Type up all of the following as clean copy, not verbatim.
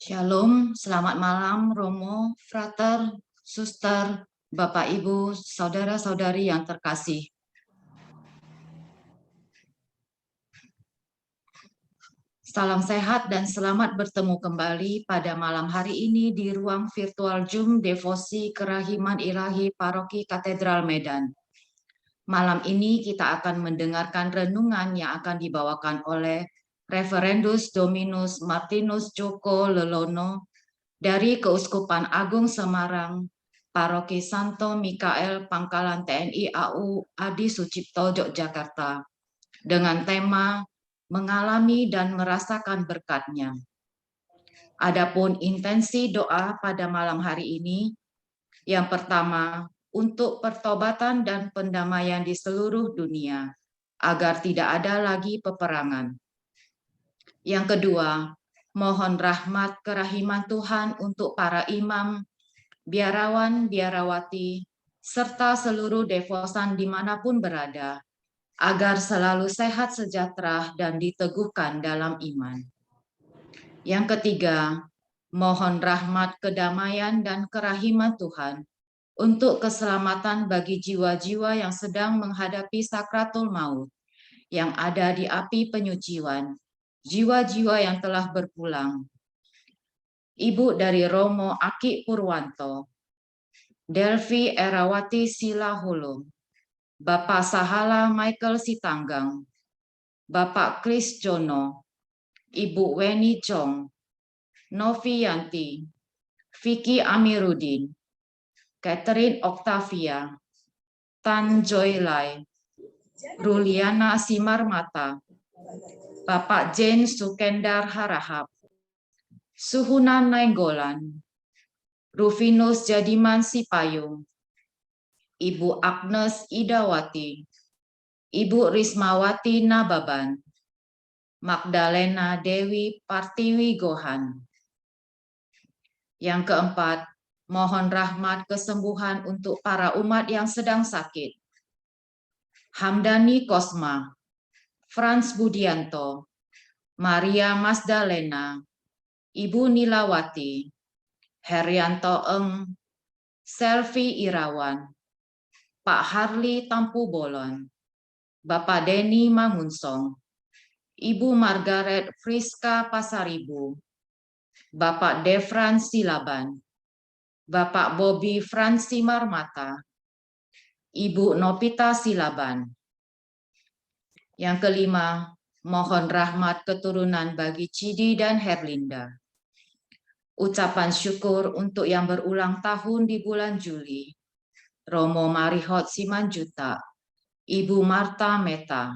Shalom, selamat malam Romo, Frater, Suster, Bapak Ibu, Saudara-saudari yang terkasih. Salam sehat dan selamat bertemu kembali pada malam hari ini di ruang virtual Zoom Devosi Kerahiman Ilahi Paroki Katedral Medan. Malam ini kita akan mendengarkan renungan yang akan dibawakan oleh Reverendus Dominus Martinus Joko Lelono dari Keuskupan Agung Semarang, Paroki Santo Mikael Pangkalan TNI AU Adi Sucipto Yogyakarta, dengan tema mengalami dan merasakan berkat-Nya. Adapun intensi doa pada malam hari ini, yang pertama, untuk pertobatan dan pendamaian di seluruh dunia, agar tidak ada lagi peperangan. Yang kedua, mohon rahmat kerahiman Tuhan untuk para imam, biarawan, biarawati, serta seluruh devosan dimanapun berada, agar selalu sehat sejahtera dan diteguhkan dalam iman. Yang ketiga, mohon rahmat kedamaian dan kerahiman Tuhan untuk keselamatan bagi jiwa-jiwa yang sedang menghadapi sakratul maut, yang ada di api penyucian, jiwa-jiwa yang telah berpulang. Ibu dari Romo Aki Purwanto, Delvi Erawati Silahulung, Bapak Sahala Michael Sitanggang, Bapak Kris Jono, Ibu Weni Chong, Novi Yanti, Vicky Amirudin, Catherine Octavia, Tan Joy Lai, Ruliana Simarmata, Bapak Jane Sukendar Harahap, Suhunan Nainggolan, Rufinus Jadiman Sipayung, Ibu Agnes Idawati, Ibu Rismawati Nababan, Magdalena Dewi Partiwi Gohan. Yang keempat, mohon rahmat kesembuhan untuk para umat yang sedang sakit. Hamdani Kosma, Frans Budianto, Maria Masdalena, Ibu Nilawati, Herianto Eng, Selvi Irawan, Pak Harli Tampu Bolon, Bapak Deni Mangunsong, Ibu Margaret Friska Pasaribu, Bapak Devran Silaban, Bapak Bobby Fransi Marmata, Ibu Nopita Silaban. Yang kelima, mohon rahmat keturunan bagi Cidi dan Herlinda. Ucapan syukur untuk yang berulang tahun di bulan Juli, Romo Marihot Simanjuta, Ibu Marta Meta.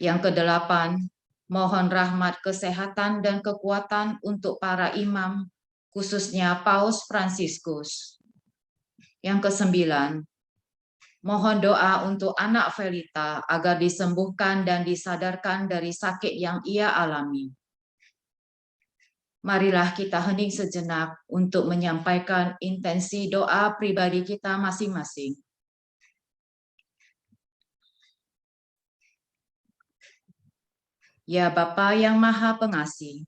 Yang kedelapan, mohon rahmat kesehatan dan kekuatan untuk para imam, khususnya Paus Fransiskus. Yang kesembilan, mohon doa untuk anak Felita agar disembuhkan dan disadarkan dari sakit yang ia alami. Marilah kita hening sejenak untuk menyampaikan intensi doa pribadi kita masing-masing. Ya Bapa yang Maha Pengasih,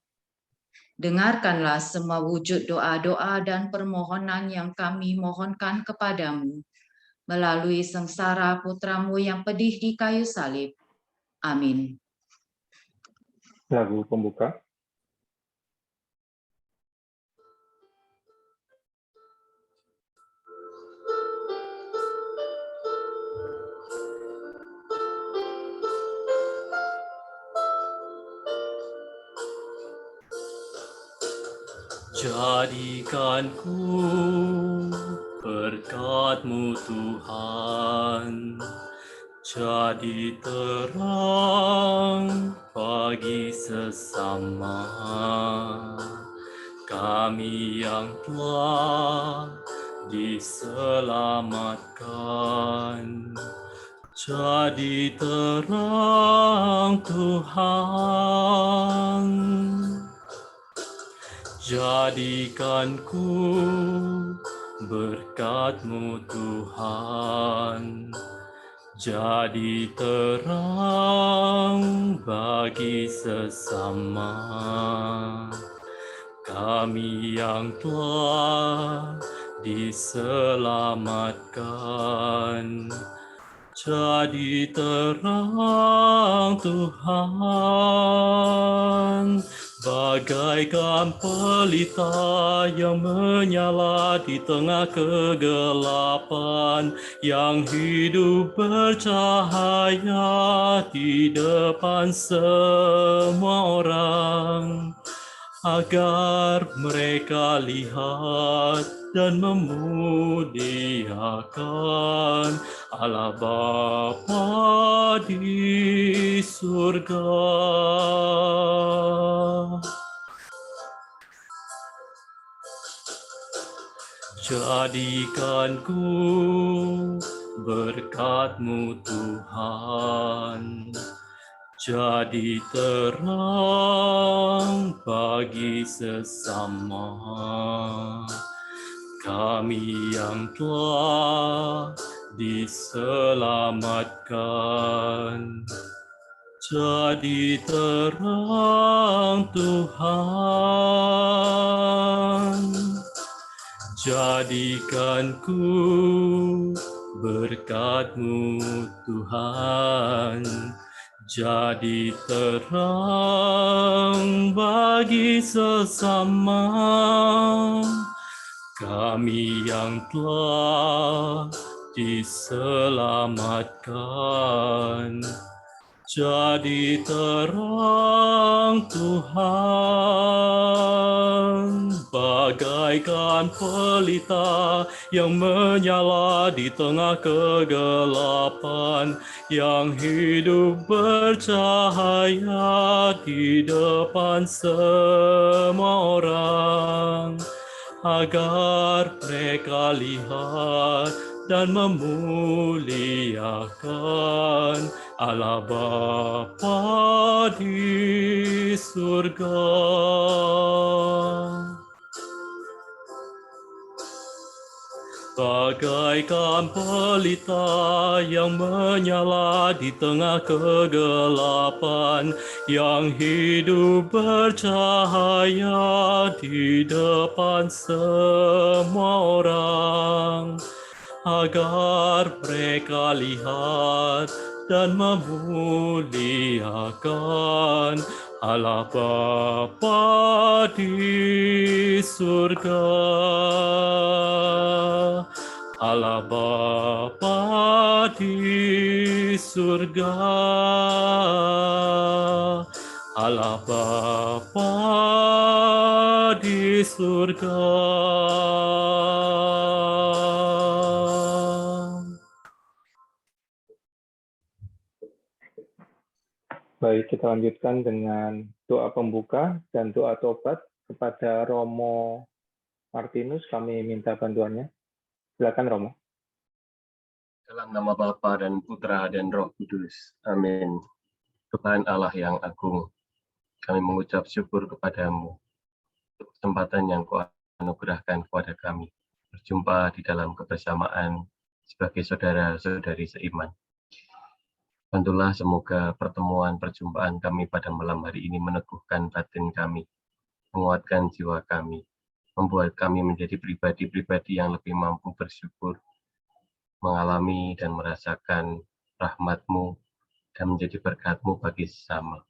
dengarkanlah semua wujud doa-doa dan permohonan yang kami mohonkan kepadamu melalui sengsara putramu yang pedih di kayu salib. Amin. Lagu pembuka. Jadikanku berkat-Mu Tuhan, jadi terang bagi sesama kami yang telah diselamatkan. Jadi terang Tuhan, jadikanku berkat-Mu Tuhan, jadi terang bagi sesama kami yang telah diselamatkan. Jadi terang Tuhan, bagaikan pelita yang menyala di tengah kegelapan, yang hidup bercahaya di depan semua orang, agar mereka lihat dan memuliakan Allah Bapa di surga. Jadikanku berkat-Mu Tuhan, jadi terang bagi sesama kami yang telah diselamatkan. Jadi terang Tuhan, jadikanku berkat-Mu Tuhan, jadi terang bagi sesama kami yang telah diselamatkan. Jadi terang Tuhan, bagaikan pelita yang menyala di tengah kegelapan, yang hidup bercahaya di depan semua orang, agar mereka lihat dan memuliakan Allah Bapa di surga. Bagaikan pelita yang menyala di tengah kegelapan, yang hidup bercahaya di depan semua orang, agar mereka lihat dan memuliakan Allah Bapa di surga. Allah Bapa di surga. Allah Bapa di surga. Baik, kita lanjutkan dengan doa pembuka dan doa tobat kepada Romo Martinus. Kami minta bantuannya. Silakan Romo. Dalam nama Bapa dan Putra dan Roh Kudus. Amin. Tuhan Allah yang agung, kami mengucap syukur kepadamu untuk kesempatan yang Kau anugerahkan kepada kami berjumpa di dalam kebersamaan sebagai saudara-saudari seiman. Bantulah semoga pertemuan perjumpaan kami pada malam hari ini meneguhkan batin kami, menguatkan jiwa kami, membuat kami menjadi pribadi-pribadi yang lebih mampu bersyukur, mengalami dan merasakan rahmat-Mu dan menjadi berkat-Mu bagi sesama.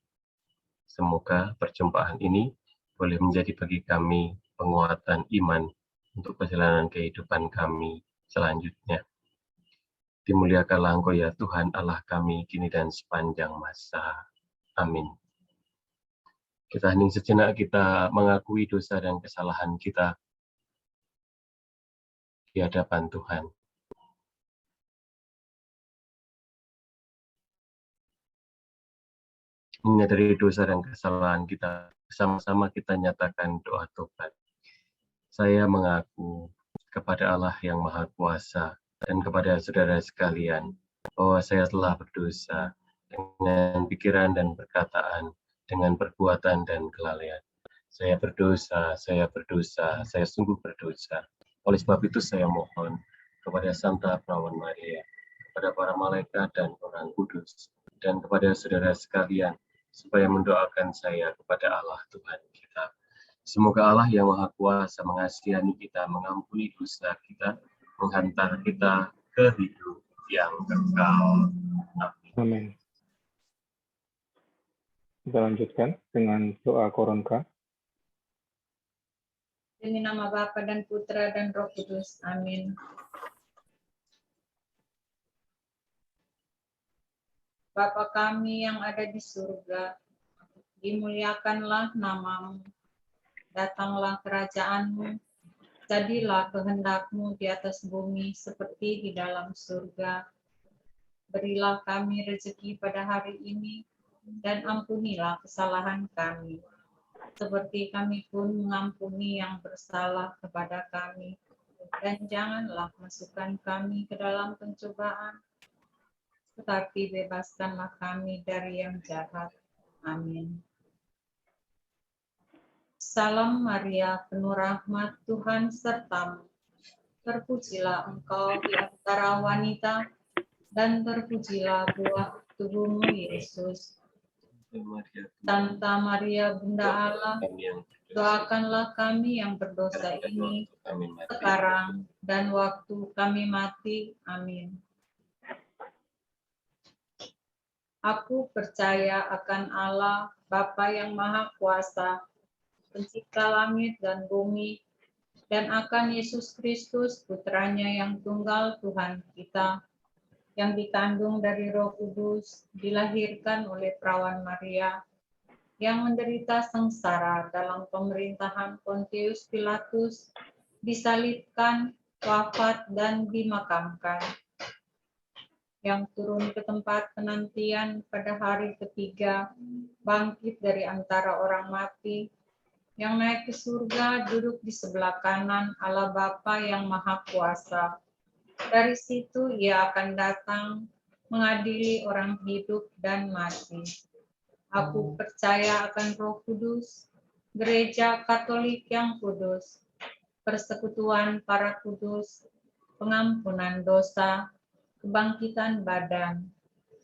Semoga perjumpaan ini boleh menjadi bagi kami penguatan iman untuk perjalanan kehidupan kami selanjutnya. Dimuliakanlah Engkau ya Tuhan Allah kami kini dan sepanjang masa. Amin. Kita hening sejenak, kita mengakui dosa dan kesalahan kita di hadapan Tuhan. Menyadari dosa dan kesalahan kita, bersama-sama kita nyatakan doa tobat. Saya mengaku kepada Allah yang Maha Kuasa dan kepada saudara sekalian bahwa saya telah berdosa dengan pikiran dan perkataan, dengan perbuatan dan kelalaian. Saya berdosa, saya sungguh berdosa. Oleh sebab itu saya mohon kepada Santa Perawan Maria, kepada para malaikat dan orang kudus, dan kepada saudara sekalian, supaya mendoakan saya kepada Allah Tuhan kita. Semoga Allah yang Maha Kuasa mengasihani kita, mengampuni dosa kita, menghantar kita ke hidup yang kekal. Amin. Kita lanjutkan dengan doa koronka. Demi nama Bapa dan Putra dan Roh Kudus. Amin. Bapa kami yang ada di surga, dimuliakanlah namamu. Datanglah kerajaanmu, jadilah kehendakmu di atas bumi seperti di dalam surga. Berilah kami rezeki pada hari ini, dan ampunilah kesalahan kami, seperti kami pun mengampuni yang bersalah kepada kami. Dan janganlah masukkan kami ke dalam pencobaan, tetapi bebaskanlah kami dari yang jahat. Amin. Salam Maria, penuh rahmat, Tuhan sertamu. Terpujilah engkau di antara wanita, dan terpujilah buah tubuhmu, Yesus. Santa Maria, Bunda Allah, doakanlah kami yang berdosa ini, sekarang dan waktu kami mati. Amin. Aku percaya akan Allah, Bapa yang Maha Kuasa, Pencipta langit dan bumi, dan akan Yesus Kristus, Putranya yang tunggal Tuhan kita, yang dikandung dari Roh Kudus, dilahirkan oleh perawan Maria, yang menderita sengsara dalam pemerintahan Pontius Pilatus, disalibkan, wafat, dan dimakamkan, yang turun ke tempat penantian pada hari ketiga, bangkit dari antara orang mati, yang naik ke surga, duduk di sebelah kanan Allah Bapa yang Maha Kuasa. Dari situ ia akan datang mengadili orang hidup dan mati. Aku percaya akan Roh Kudus, Gereja Katolik yang kudus, persekutuan para kudus, pengampunan dosa, kebangkitan badan,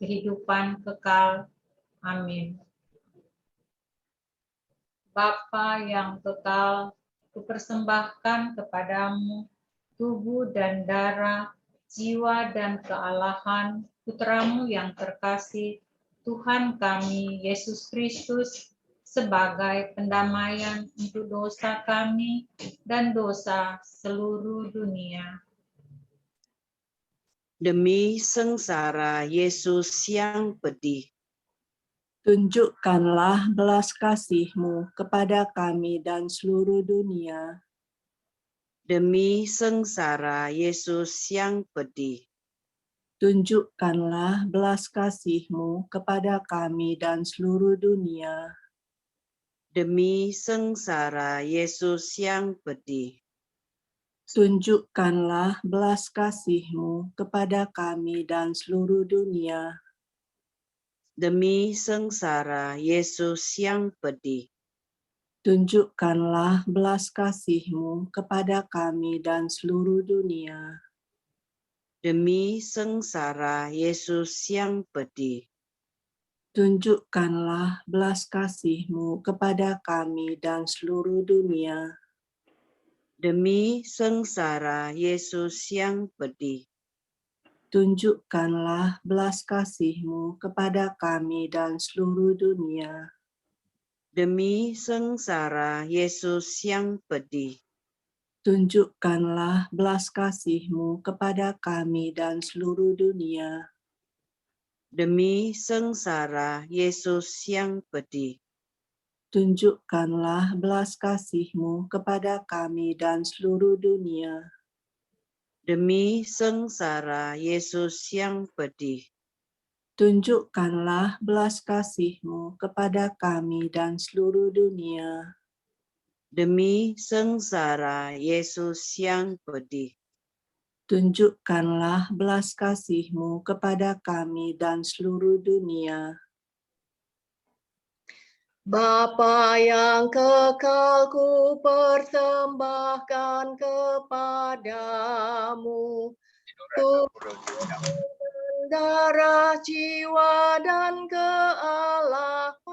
kehidupan kekal. Amin. Bapa yang kekal, kupersembahkan kepadamu tubuh dan darah, jiwa dan kealahan Putramu yang terkasih, Tuhan kami, Yesus Kristus, sebagai pendamaian untuk dosa kami dan dosa seluruh dunia. Demi sengsara Yesus yang pedih, tunjukkanlah belas kasih-Mu kepada kami dan seluruh dunia. demi sengsara Yesus yang pedih, Tunjukkanlah belas kasih-Mu kepada kami dan seluruh dunia. demi sengsara Yesus yang pedih, Tunjukkanlah belas kasih-Mu kepada kami dan seluruh dunia. demi sengsara Yesus yang pedih, Tunjukkanlah belas kasih-Mu kepada kami dan seluruh dunia. demi sengsara Yesus yang pedih, Tunjukkanlah belas kasih-Mu kepada kami dan seluruh dunia. demi sengsara Yesus yang pedih, Tunjukkanlah belas kasih-Mu kepada kami dan seluruh dunia. demi sengsara Yesus yang pedih, Tunjukkanlah belas kasih-Mu kepada kami dan seluruh dunia. demi sengsara Yesus yang pedih, Tunjukkanlah belas kasih-Mu kepada kami dan seluruh dunia. demi sengsara Yesus yang pedih, Tunjukkanlah belas kasih-Mu kepada kami dan seluruh dunia. demi sengsara Yesus yang pedih, Tunjukkanlah belas kasih-Mu kepada kami dan seluruh dunia. Bapa yang kekal, ku persembahkan kepadamu tubuh, darah, jiwa, dan kealahan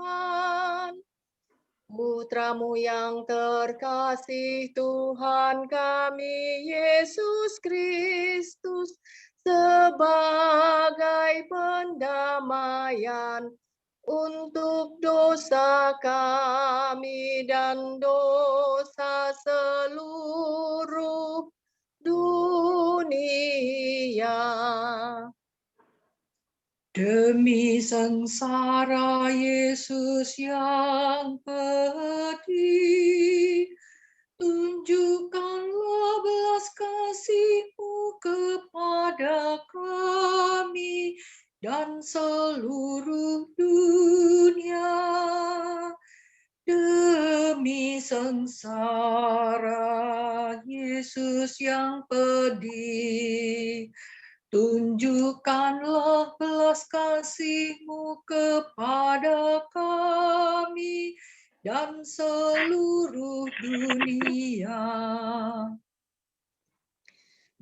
Putramu yang terkasih, Tuhan kami Yesus Kristus, sebagai pendamaian untuk dosa kami dan dosa seluruh dunia. Demi sengsara Yesus yang pedih, tunjukkanlah belas kasih-Mu kepada kami dan seluruh dunia. Demi sengsara Yesus yang pedih, tunjukkanlah belas kasih-Mu kepada kami dan seluruh dunia.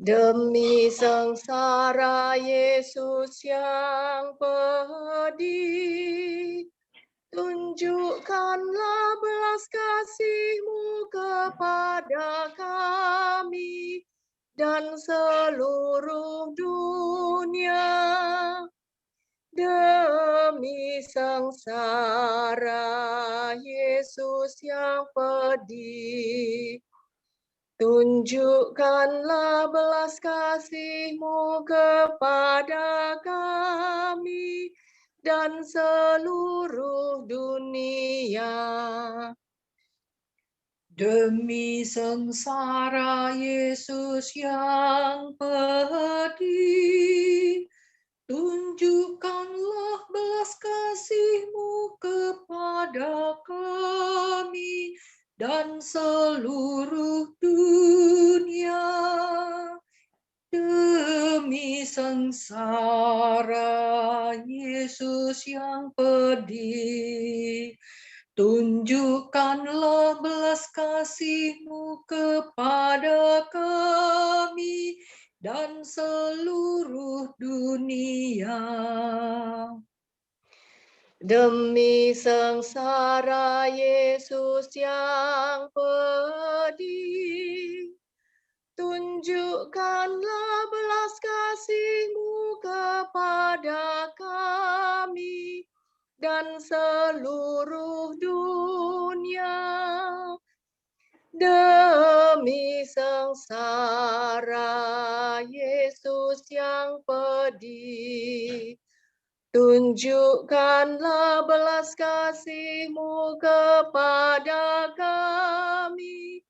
Demi sengsara Yesus yang pedih, tunjukkanlah belas kasih-Mu kepada kami dan seluruh dunia. Demi sengsara Yesus yang pedih, tunjukkanlah belas kasih-Mu kepada kami dan seluruh dunia. Demi sengsara Yesus yang pedih, tunjukkanlah belas kasih-Mu kepada kami dan seluruh dunia. Demi sengsara Yesus yang pedih, tunjukkanlah belas kasih-Mu kepada kami dan seluruh dunia. Demi sengsara Yesus yang pedih, tunjukkanlah belas kasih-Mu kepada kami dan seluruh dunia. Demi sengsara Yesus yang pedih, tunjukkanlah belas kasih-Mu kepada kami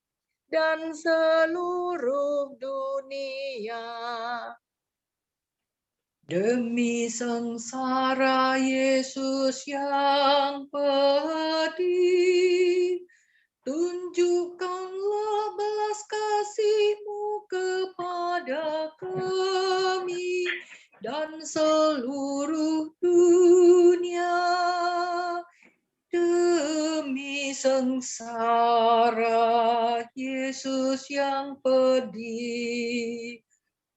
dan seluruh dunia. Demi sengsara Yesus yang pedih, tunjukkanlah belas kasih-Mu kepada kami dan seluruh dunia. Demi sengsara Yesus yang pedih,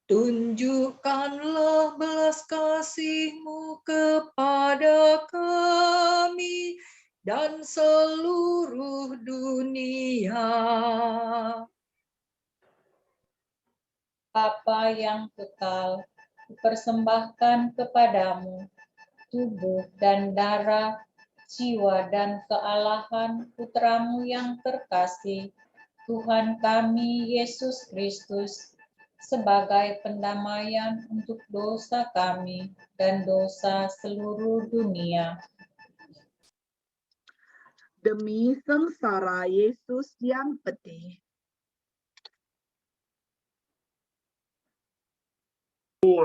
tunjukkanlah belas kasih-Mu kepada kami dan seluruh dunia. Bapa yang kekal, kupersembahkan kepadamu tubuh dan darah, jiwa dan kealahan Putramu yang terkasih, Tuhan kami Yesus Kristus, sebagai pendamaian untuk dosa kami dan dosa seluruh dunia. Demi sengsara Yesus yang pedih, demi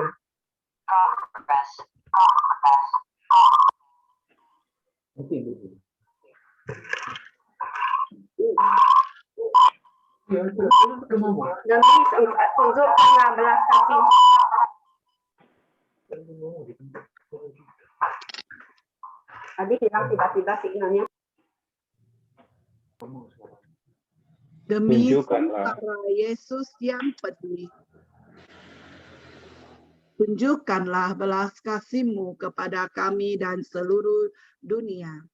tunjukkanlah belas kasih. Tadi hilang tiba-tiba signalnya. demi Tunjukkanlah. sengsara Yesus yang pedih, tunjukkanlah belas kasih-Mu kepada kami dan seluruh dunia.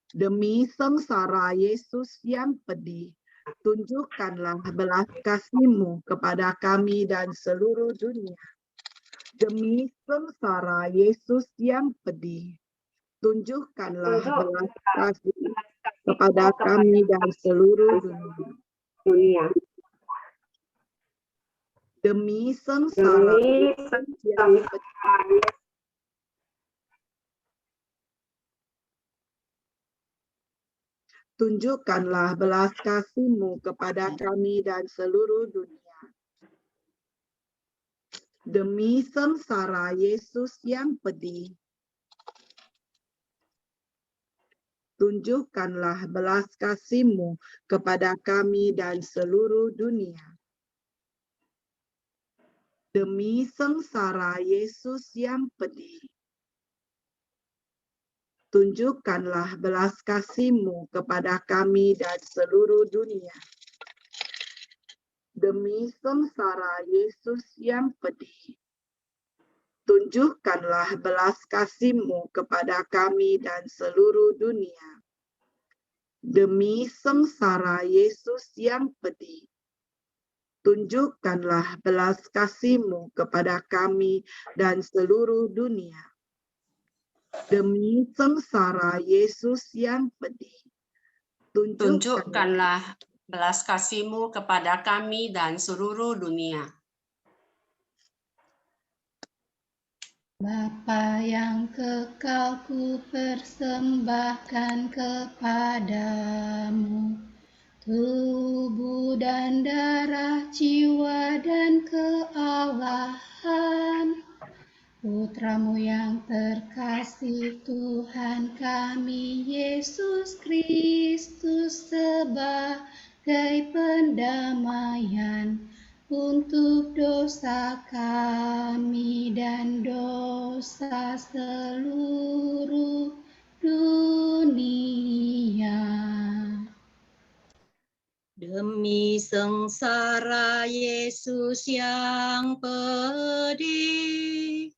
Demi sengsara Yesus yang pedih, tunjukkanlah belas kasih-Mu kepada kami dan seluruh dunia. Demi sengsara Yesus yang pedih, tunjukkanlah belas kasih kepada kami dan seluruh dunia. Demi sengsara Yesus yang pedih, tunjukkanlah belas kasih-Mu kepada kami dan seluruh dunia. Demi sengsara Yesus yang pedih, tunjukkanlah belas kasih-Mu kepada kami dan seluruh dunia. Demi sengsara Yesus yang pedih, tunjukkanlah belas kasih-Mu kepada kami dan seluruh dunia. Demi sengsara Yesus yang pedih, tunjukkanlah belas kasih-Mu kepada kami dan seluruh dunia. Demi sengsara Yesus yang pedih, tunjukkanlah belas kasih-Mu kepada kami dan seluruh dunia. Demi sengsara Yesus yang pedih, tunjukkanlah belas kasih-Mu kepada kami dan seluruh dunia. Bapa yang kekal, ku persembahkan kepadamu tubuh dan darah, jiwa dan kealahan Putramu yang terkasih, Tuhan kami Yesus Kristus, sebagai pendamaian untuk dosa kami dan dosa seluruh dunia. Demi sengsara Yesus yang pedih,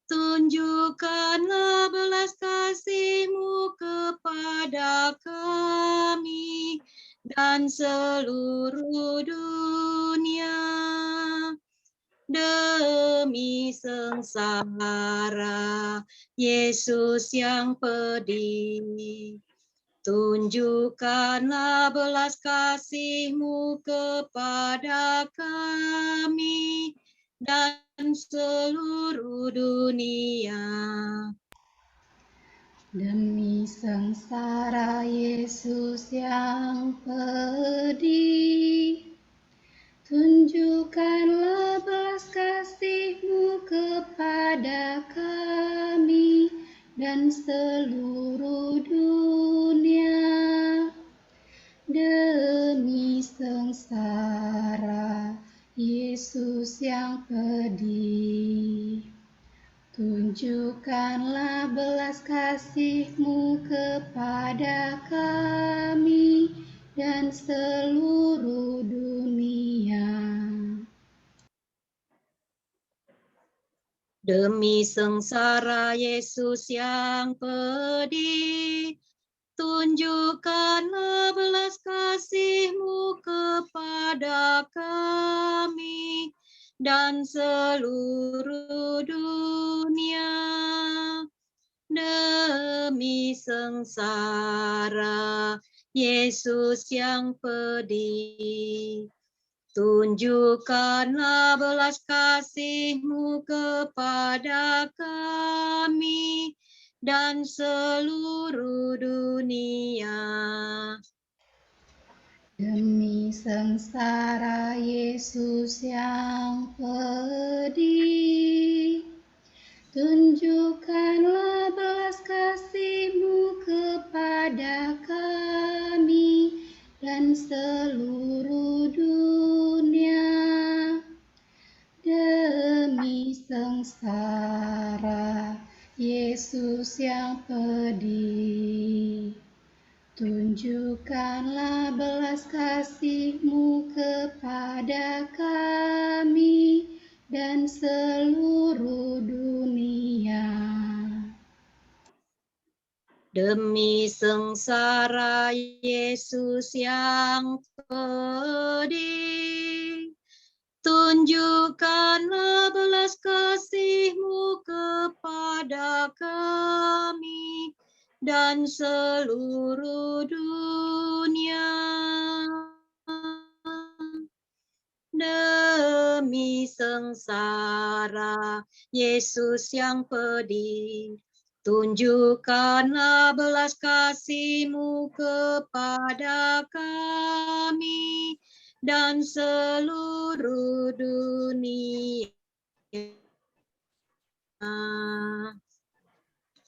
tunjukkanlah belas kasih-Mu kepada kami dan seluruh dunia. Demi sengsara Yesus yang pedih, tunjukkanlah belas kasih-Mu kepada kami dan seluruh dunia. Demi sengsara Yesus yang pedih, tunjukkanlah belas kasih-Mu kepada kami dan seluruh dunia. Demi sengsara Yesus yang pedih, tunjukkanlah belas kasih-Mu kepada kami dan seluruh dunia. Demi sengsara Yesus yang pedih, tunjukkanlah belas kasih-Mu kepada kami dan seluruh dunia. Demi sengsara Yesus yang pedih, tunjukkanlah belas kasih-Mu kepada kami dan seluruh dunia. Demi sengsara Yesus yang pedih, tunjukkanlah belas kasih-Mu kepada kami dan seluruh dunia. Demi sengsara Yesus yang pedih, tunjukkanlah belas kasih-Mu kepada kami dan seluruh dunia. Demi sengsara Yesus yang pedih, tunjukkanlah belas kasih-Mu kepada kami dan seluruh dunia. Demi sengsara Yesus yang pedih, tunjukkanlah belas kasih-Mu kepada kami dan seluruh dunia.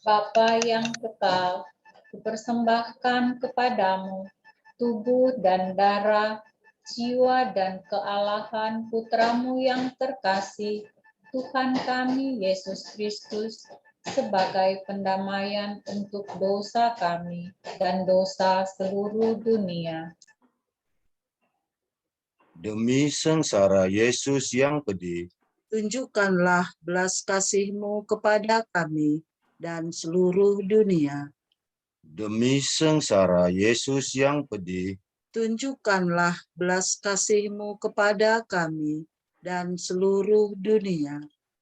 Bapa yang kekal, kupersembahkan kepadamu tubuh dan darah, jiwa dan kealahan Putramu yang terkasih, Tuhan kami Yesus Kristus, sebagai pendamaian untuk dosa kami dan dosa seluruh dunia. Demi sengsara Yesus yang pedih, tunjukkanlah belas kasih-Mu kepada kami dan seluruh dunia. demi sengsara Yesus yang pedih, Tunjukkanlah belas kasih-Mu kepada kami dan seluruh dunia.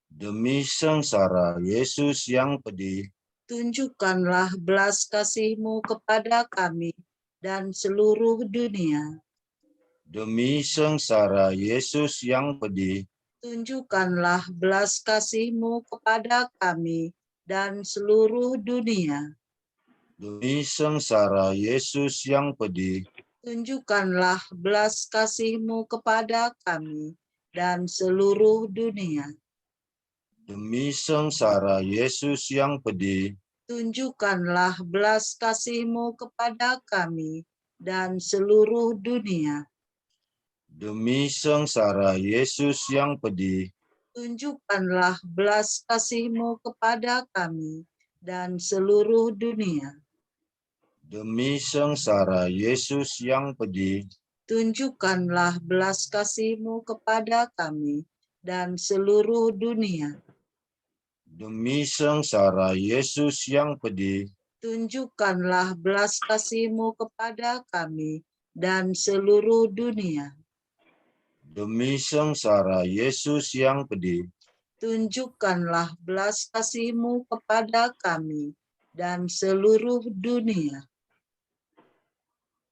demi sengsara Yesus yang pedih, Tunjukkanlah belas kasih-Mu kepada kami dan seluruh dunia. demi sengsara Yesus yang pedih, Tunjukkanlah belas kasih-Mu kepada kami dan seluruh dunia. demi sengsara Yesus yang pedih, Tunjukkanlah belas kasih-Mu kepada kami dan seluruh dunia. demi sengsara Yesus yang pedih, Tunjukkanlah belas kasih-Mu kepada kami dan seluruh dunia. demi sengsara Yesus yang pedih, Tunjukkanlah belas kasih-Mu kepada kami dan seluruh dunia. demi sengsara Yesus yang pedih, Tunjukkanlah belas kasih-Mu kepada kami dan seluruh dunia. demi sengsara Yesus yang pedih, Tunjukkanlah belas kasih-Mu kepada kami dan seluruh dunia. demi sengsara Yesus yang pedih, Tunjukkanlah belas kasih-Mu kepada kami dan seluruh dunia.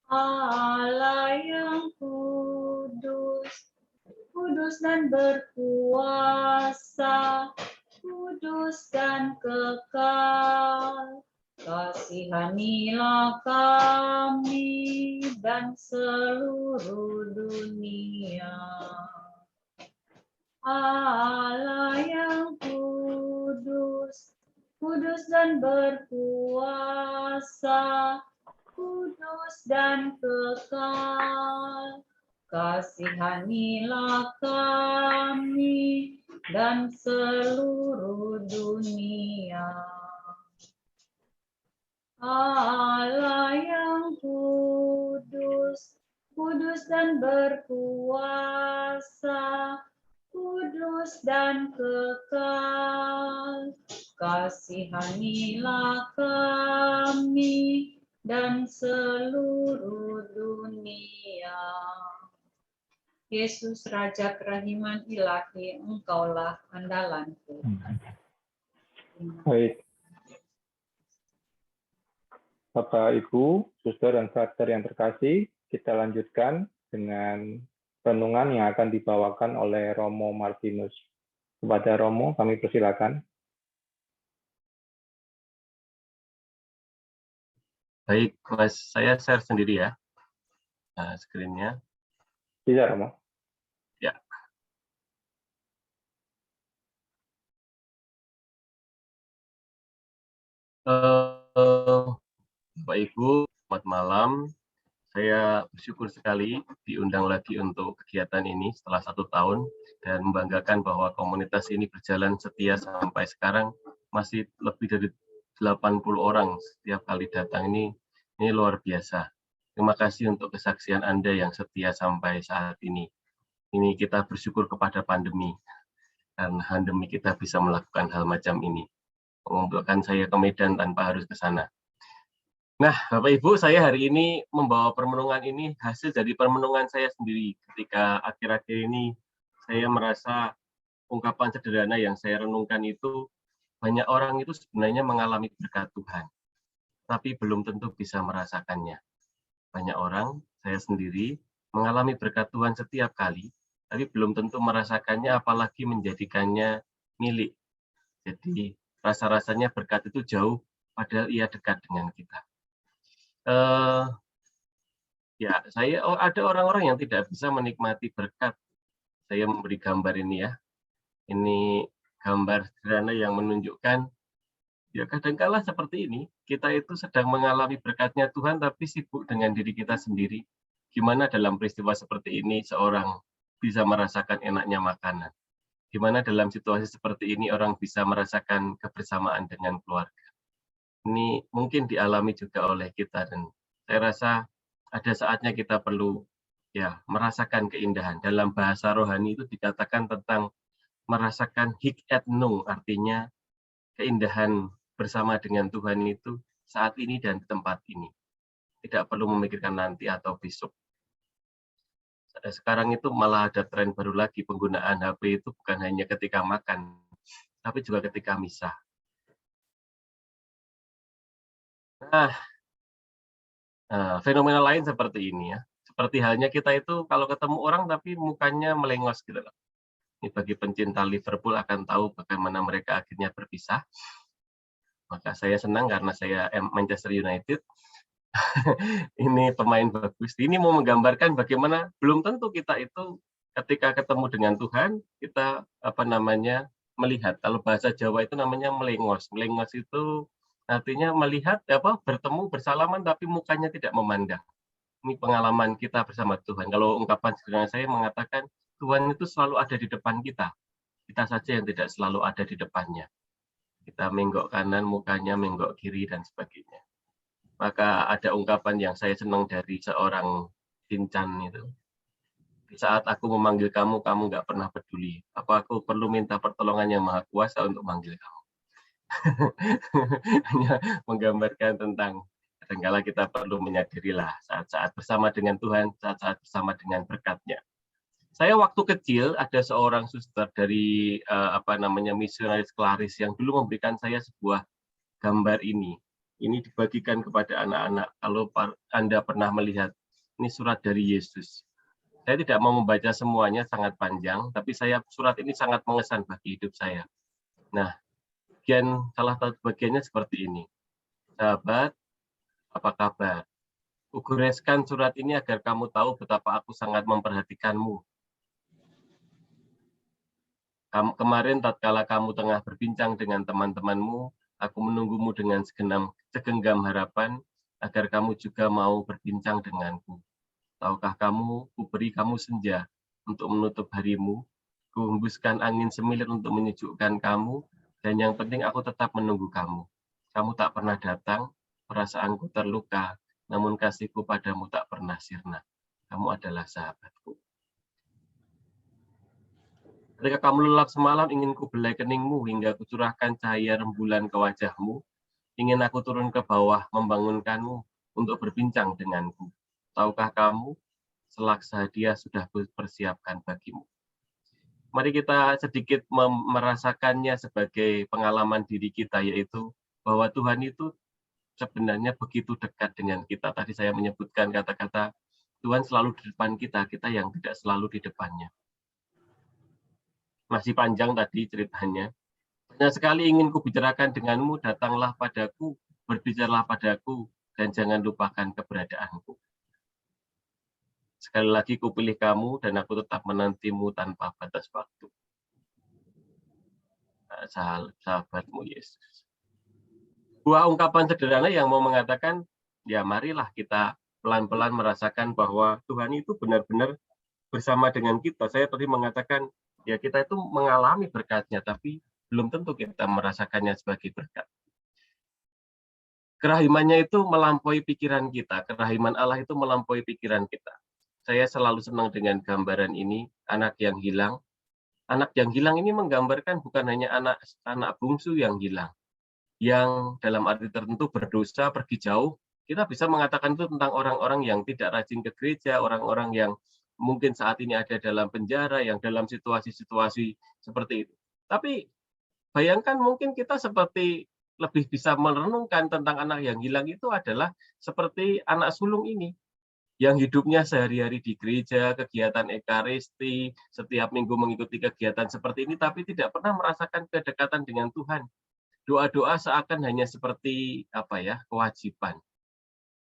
Allah yang kudus, kudus dan berkuasa, kudus dan kekal, kasihanilah kami dan seluruh dunia. Allah yang kudus, kudus dan berkuasa, kudus dan kekal, kasihanilah kami dan seluruh dunia. Allah yang kudus, kudus dan berkuasa, kudus dan kekal, kasihanilah kami dan seluruh dunia. Yesus Raja Kerahiman Ilahi, Engkaulah andalanku. Baik. Bapak, Ibu, Suster dan Frater yang terkasih, kita lanjutkan dengan renungan yang akan dibawakan oleh Romo Martinus. Kepada Romo, kami persilakan. Baik, Mas, saya share sendiri ya, screen-nya. Bisa, Romo. Ya. Bapak Ibu, selamat malam. Saya bersyukur sekali diundang lagi untuk kegiatan ini setelah 1 tahun dan membanggakan bahwa komunitas ini berjalan setia sampai sekarang, masih lebih dari 80 orang setiap kali datang. Ini luar biasa. Terima kasih untuk kesaksian Anda yang setia sampai saat ini. Ini kita bersyukur kepada pandemi. Karena pandemi kita bisa melakukan hal macam ini. Mengumpulkan saya ke Medan tanpa harus ke sana. Nah, Bapak Ibu, saya hari ini membawa permenungan ini hasil dari permenungan saya sendiri. Ketika akhir-akhir ini saya merasa ungkapan sederhana yang saya renungkan itu, banyak orang itu sebenarnya mengalami berkat Tuhan, tapi belum tentu bisa merasakannya. Banyak orang, saya sendiri, mengalami berkat Tuhan setiap kali, tapi belum tentu merasakannya, apalagi menjadikannya milik. Jadi, rasa-rasanya berkat itu jauh, padahal ia dekat dengan kita. Ya, ada orang-orang yang tidak bisa menikmati berkat. Saya memberi gambar ini ya. Ini gambar sederhana yang menunjukkan, ya kadangkala seperti ini, kita itu sedang mengalami berkatnya Tuhan, tapi sibuk dengan diri kita sendiri. Gimana dalam peristiwa seperti ini seorang bisa merasakan enaknya makanan? Gimana dalam situasi seperti ini orang bisa merasakan kebersamaan dengan keluarga? Ini mungkin dialami juga oleh kita, dan saya rasa ada saatnya kita perlu ya merasakan keindahan. Dalam bahasa rohani itu dikatakan tentang merasakan hik et nung, artinya keindahan bersama dengan Tuhan itu saat ini dan di tempat ini. Tidak perlu memikirkan nanti atau besok. Sekarang itu malah ada tren baru lagi, penggunaan HP itu bukan hanya ketika makan, tapi juga ketika misah. Nah, fenomena lain seperti ini ya. Seperti halnya kita itu kalau ketemu orang tapi mukanya melengos gitu loh. Ini bagi pencinta Liverpool akan tahu bagaimana mereka akhirnya berpisah. Maka saya senang karena saya Manchester United. Ini pemain bagus. Ini mau menggambarkan bagaimana belum tentu kita itu ketika ketemu dengan Tuhan, kita melihat. Kalau bahasa Jawa itu namanya melengos. Melengos itu artinya melihat bertemu bersalaman tapi mukanya tidak memandang. Ini pengalaman kita bersama Tuhan. Kalau ungkapan sederhana saya mengatakan Tuhan itu selalu ada di depan kita. Kita saja yang tidak selalu ada di depannya. Kita menggok kanan, mukanya menggok kiri dan sebagainya. Maka ada ungkapan yang saya senang dari seorang Shin-chan itu. Di saat aku memanggil kamu, kamu nggak pernah peduli. Apa aku perlu minta pertolongan yang maha kuasa untuk manggil kamu? Hanya menggambarkan tentang kadangkala kita perlu menyadarilah saat-saat bersama dengan Tuhan, saat-saat bersama dengan berkat-Nya. Saya waktu kecil ada seorang suster dari misionaris Klaris yang dulu memberikan saya sebuah gambar ini. Ini dibagikan kepada anak-anak. Kalau Anda pernah melihat, ini surat dari Yesus. Saya tidak mau membaca semuanya, sangat panjang, tapi surat ini sangat mengesan bagi hidup saya. Nah, salah satu bagiannya seperti ini. Sahabat, apa kabar? Kugoreskan surat ini agar kamu tahu betapa aku sangat memperhatikanmu. Kemarin tatkala kamu tengah berbincang dengan teman-temanmu, aku menunggumu dengan segenggam harapan agar kamu juga mau berbincang denganku. Tahukah kamu, kuberi kamu senja untuk menutup harimu, kuhembuskan angin semilir untuk menyejukkan kamu, dan yang penting aku tetap menunggu kamu. Kamu tak pernah datang, perasaanku terluka, namun kasihku padamu tak pernah sirna. Kamu adalah sahabatku. Ketika kamu lelap semalam, ingin ku belai keningmu hingga kucurahkan cahaya rembulan ke wajahmu. Ingin aku turun ke bawah membangunkanmu untuk berbincang denganku. Tahukah kamu, selaksa hadiah sudah dipersiapkan bagimu. Mari kita sedikit merasakannya sebagai pengalaman diri kita, yaitu bahwa Tuhan itu sebenarnya begitu dekat dengan kita. Tadi saya menyebutkan kata-kata Tuhan selalu di depan kita, kita yang tidak selalu di depannya. Masih panjang tadi ceritanya. Banyak sekali ingin kubicarakan denganmu, datanglah padaku, berbicaralah padaku, dan jangan lupakan keberadaanku. Sekali lagi kupilih kamu, dan aku tetap menantimu tanpa batas waktu. Sahabatmu Yesus. Dua ungkapan sederhana yang mau mengatakan, ya marilah kita pelan-pelan merasakan bahwa Tuhan itu benar-benar bersama dengan kita. Saya tadi mengatakan, ya kita itu mengalami berkat-Nya, tapi belum tentu kita merasakannya sebagai berkat. Kerahimannya itu melampaui pikiran kita. Kerahiman Allah itu melampaui pikiran kita. Saya selalu senang dengan gambaran ini, anak yang hilang. Anak yang hilang ini menggambarkan bukan hanya anak bungsu yang hilang, yang dalam arti tertentu berdosa, pergi jauh, Kita bisa mengatakan itu tentang orang-orang yang tidak rajin ke gereja, orang-orang yang mungkin saat ini ada dalam penjara, yang dalam situasi-situasi seperti itu. Tapi bayangkan mungkin kita seperti lebih bisa merenungkan tentang anak yang hilang itu adalah seperti anak sulung ini, yang hidupnya sehari-hari di gereja, kegiatan ekaristi, setiap minggu mengikuti kegiatan seperti ini, tapi tidak pernah merasakan kedekatan dengan Tuhan. Doa-doa seakan hanya seperti kewajiban.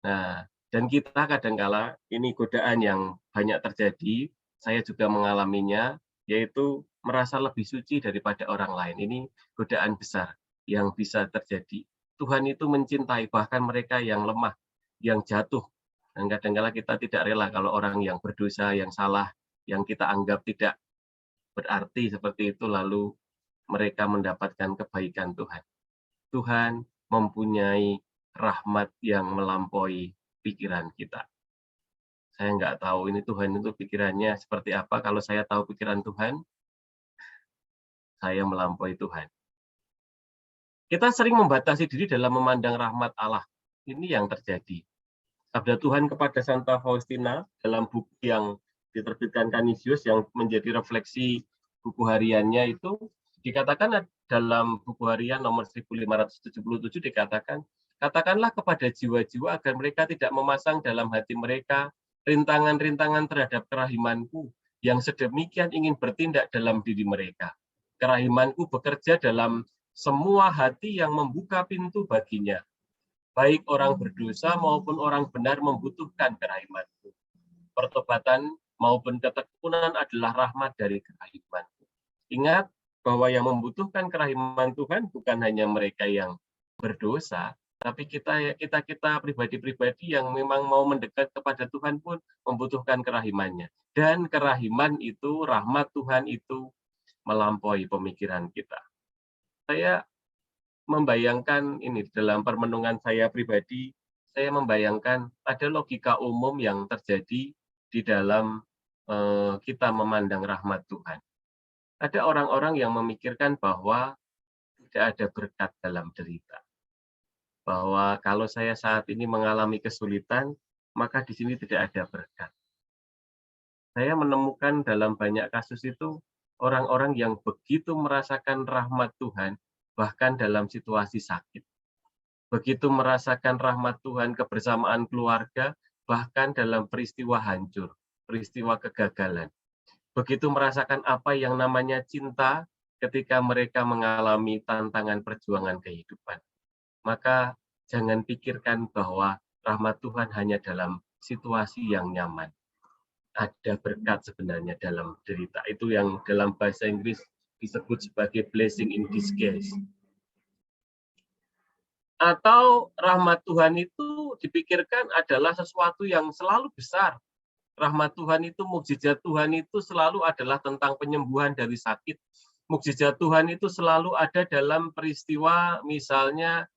Nah, dan kita kadangkala ini godaan yang banyak terjadi, saya juga mengalaminya, yaitu merasa lebih suci daripada orang lain. Ini godaan besar yang bisa terjadi. Tuhan itu mencintai bahkan mereka yang lemah, yang jatuh. Dan kadangkala kita tidak rela kalau orang yang berdosa, yang salah, yang kita anggap tidak berarti seperti itu, lalu mereka mendapatkan kebaikan Tuhan. Tuhan mempunyai rahmat yang melampaui pikiran kita. Saya nggak tahu ini Tuhan itu pikirannya seperti apa. Kalau saya tahu pikiran Tuhan, saya melampaui Tuhan. Kita sering membatasi diri dalam memandang rahmat Allah. Ini yang terjadi. Sabda Tuhan kepada Santa Faustina dalam buku yang diterbitkan Canisius yang menjadi refleksi buku hariannya itu dikatakan dalam buku harian nomor 1577 dikatakan, katakanlah kepada jiwa-jiwa agar mereka tidak memasang dalam hati mereka rintangan-rintangan terhadap kerahimanku yang sedemikian ingin bertindak dalam diri mereka. Kerahimanku bekerja dalam semua hati yang membuka pintu baginya. Baik orang berdosa maupun orang benar membutuhkan kerahimanku. Pertobatan maupun ketekunan adalah rahmat dari kerahimanku. Ingat bahwa yang membutuhkan kerahiman Tuhan bukan hanya mereka yang berdosa, tapi kita pribadi-pribadi yang memang mau mendekat kepada Tuhan pun membutuhkan kerahimannya. Dan kerahiman itu, rahmat Tuhan itu melampaui pemikiran kita. Saya membayangkan ini dalam permenungan saya pribadi, saya membayangkan ada logika umum yang terjadi di dalam kita memandang rahmat Tuhan. Ada orang-orang yang memikirkan bahwa tidak ada berkat dalam derita. Bahwa kalau saya saat ini mengalami kesulitan, maka di sini tidak ada berkat. Saya menemukan dalam banyak kasus itu orang-orang yang begitu merasakan rahmat Tuhan, bahkan dalam situasi sakit. Begitu merasakan rahmat Tuhan kebersamaan keluarga, bahkan dalam peristiwa hancur, peristiwa kegagalan. Begitu merasakan apa yang namanya cinta ketika mereka mengalami tantangan perjuangan kehidupan. Maka jangan pikirkan bahwa rahmat Tuhan hanya dalam situasi yang nyaman. Ada berkat sebenarnya dalam derita. Itu yang dalam bahasa Inggris disebut sebagai blessing in disguise. Atau rahmat Tuhan itu dipikirkan adalah sesuatu yang selalu besar. Rahmat Tuhan itu, mukjizat Tuhan itu selalu adalah tentang penyembuhan dari sakit. Mukjizat Tuhan itu selalu ada dalam peristiwa misalnya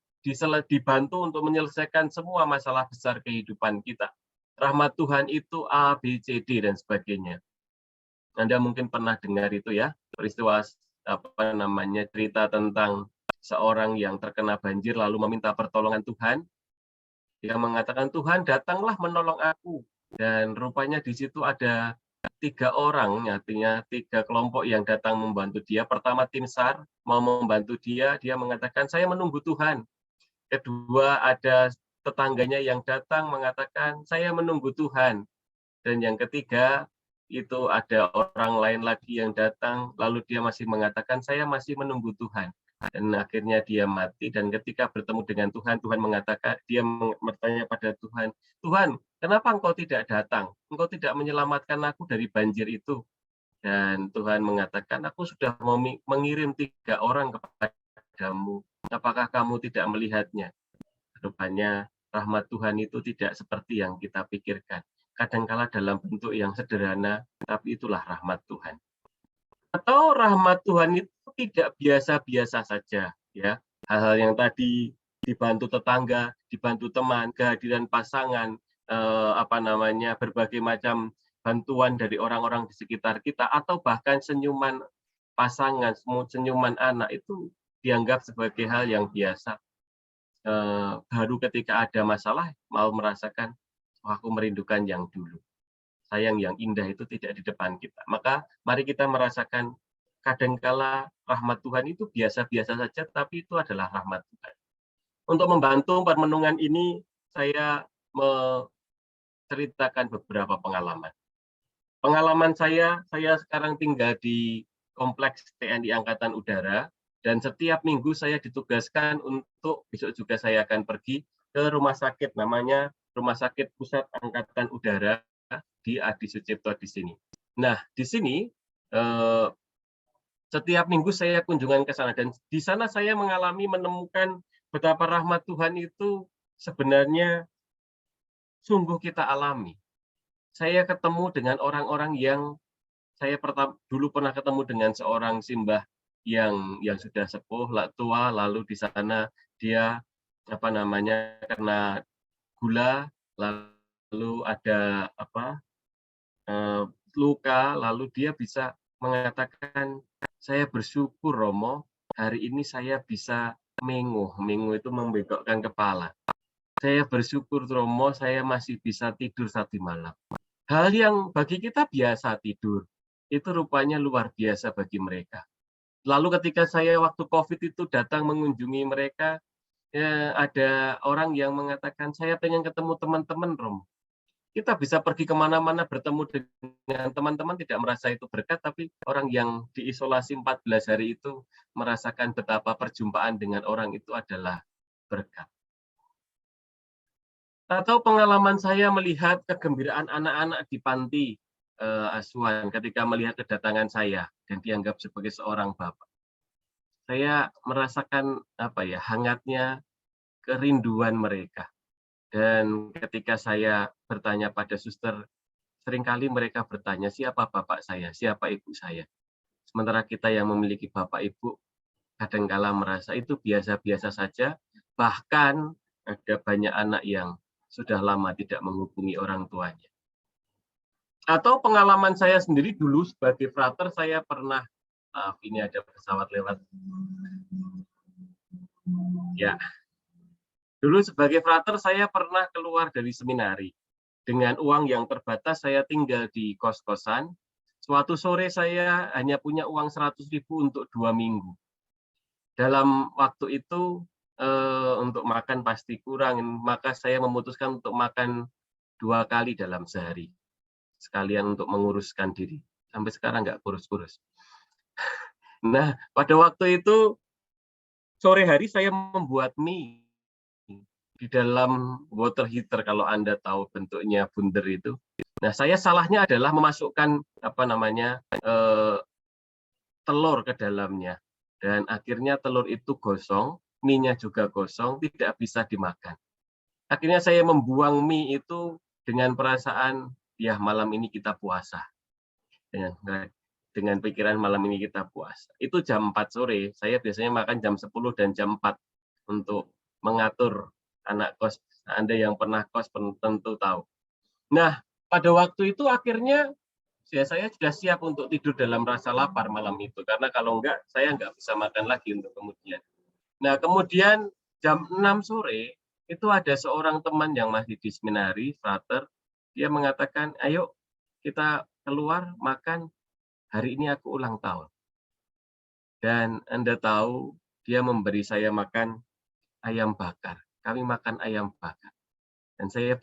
dibantu untuk menyelesaikan semua masalah besar kehidupan kita. Rahmat Tuhan itu A, B, C, D, dan sebagainya. Anda mungkin pernah dengar itu ya, peristiwa cerita tentang seorang yang terkena banjir lalu meminta pertolongan Tuhan. Dia mengatakan, Tuhan datanglah menolong aku. Dan rupanya di situ ada 3 orang, artinya 3 kelompok yang datang membantu dia. Pertama tim SAR mau membantu dia, dia mengatakan saya menunggu Tuhan. Kedua ada tetangganya yang datang mengatakan saya menunggu Tuhan. Dan yang ketiga itu ada orang lain lagi yang datang lalu dia masih mengatakan saya masih menunggu Tuhan. Dan akhirnya dia mati, dan ketika bertemu dengan Tuhan, Tuhan mengatakan, dia bertanya pada Tuhan, Tuhan, kenapa engkau tidak datang? Engkau tidak menyelamatkan aku dari banjir itu. Dan Tuhan mengatakan, aku sudah mengirim 3 orang kepadamu. Apakah kamu tidak melihatnya? Rupanya rahmat Tuhan itu tidak seperti yang kita pikirkan. Kadangkala dalam bentuk yang sederhana, tapi itulah rahmat Tuhan. Atau rahmat Tuhan itu tidak biasa-biasa saja, ya. Hal-hal yang tadi dibantu tetangga, dibantu teman, kehadiran pasangan, berbagai macam bantuan dari orang-orang di sekitar kita, atau bahkan senyuman pasangan, senyuman anak itu dianggap sebagai hal yang biasa. baru ketika ada masalah mau merasakan, oh, aku merindukan yang dulu. Sayang yang indah itu tidak di depan kita. Maka mari kita merasakan kadangkala rahmat Tuhan itu biasa-biasa saja, tapi itu adalah rahmat Tuhan. Untuk membantu permenungan ini, saya menceritakan beberapa pengalaman. Pengalaman saya sekarang tinggal di Kompleks TNI Angkatan Udara, dan setiap minggu saya ditugaskan untuk, besok juga saya akan pergi ke rumah sakit, namanya Rumah Sakit Pusat Angkatan Udara di Adi Sucipto di sini. Nah, di sini setiap minggu saya kunjungan ke sana, dan di sana saya menemukan betapa rahmat Tuhan itu sebenarnya sungguh kita alami. Saya ketemu dengan orang-orang yang saya dulu pernah ketemu dengan seorang simbah yang sudah sepuh, tua, lalu di sana dia kena gula, lalu ada luka, lalu dia bisa mengatakan, saya bersyukur Romo, hari ini saya bisa menguh itu membengkokkan kepala. Saya bersyukur Romo, saya masih bisa tidur satu malam. Hal yang bagi kita biasa tidur, itu rupanya luar biasa bagi mereka. Lalu ketika saya waktu COVID itu datang mengunjungi mereka, ada orang yang mengatakan, saya pengen ketemu teman-teman, Romo. Kita bisa pergi kemana-mana bertemu dengan teman-teman, tidak merasa itu berkat, tapi orang yang diisolasi 14 hari itu merasakan betapa perjumpaan dengan orang itu adalah berkat. Atau pengalaman saya melihat kegembiraan anak-anak di panti asuhan ketika melihat kedatangan saya dan dianggap sebagai seorang bapak. Saya merasakan hangatnya kerinduan mereka. Dan ketika saya bertanya pada suster, seringkali mereka bertanya, siapa bapak saya, siapa ibu saya. Sementara kita yang memiliki bapak ibu, kadangkala merasa itu biasa-biasa saja, bahkan ada banyak anak yang sudah lama tidak menghubungi orang tuanya. Atau pengalaman saya sendiri dulu sebagai frater, saya pernah, ini ada pesawat lewat. Ya, dulu sebagai frater saya pernah keluar dari seminari. Dengan uang yang terbatas saya tinggal di kos-kosan. Suatu sore saya hanya punya uang 100.000 untuk 2 minggu. Dalam waktu itu untuk makan pasti kurang, maka saya memutuskan untuk makan 2 kali dalam sehari. Sekalian untuk menguruskan diri. Sampai sekarang nggak kurus-kurus. Nah, pada waktu itu, sore hari saya membuat mie di dalam water heater, kalau Anda tahu bentuknya bunder itu. Nah, saya salahnya adalah memasukkan telur ke dalamnya. Dan akhirnya telur itu gosong, mie-nya juga gosong, tidak bisa dimakan. Akhirnya saya membuang mie itu dengan perasaan, ya malam ini kita puasa. Dengan pikiran malam ini kita puasa. Itu jam 4 sore, saya biasanya makan jam 10 dan jam 4 untuk mengatur anak kos. Anda yang pernah kos tentu tahu. Nah, pada waktu itu akhirnya saya sudah siap untuk tidur dalam rasa lapar malam itu. Karena kalau enggak, saya enggak bisa makan lagi untuk kemudian. Nah, kemudian jam 6 sore, itu ada seorang teman yang masih di seminari, frater, dia mengatakan, ayo kita keluar makan, hari ini aku ulang tahun. Dan Anda tahu, dia memberi saya makan ayam bakar. Kami makan ayam bakar. Dan saya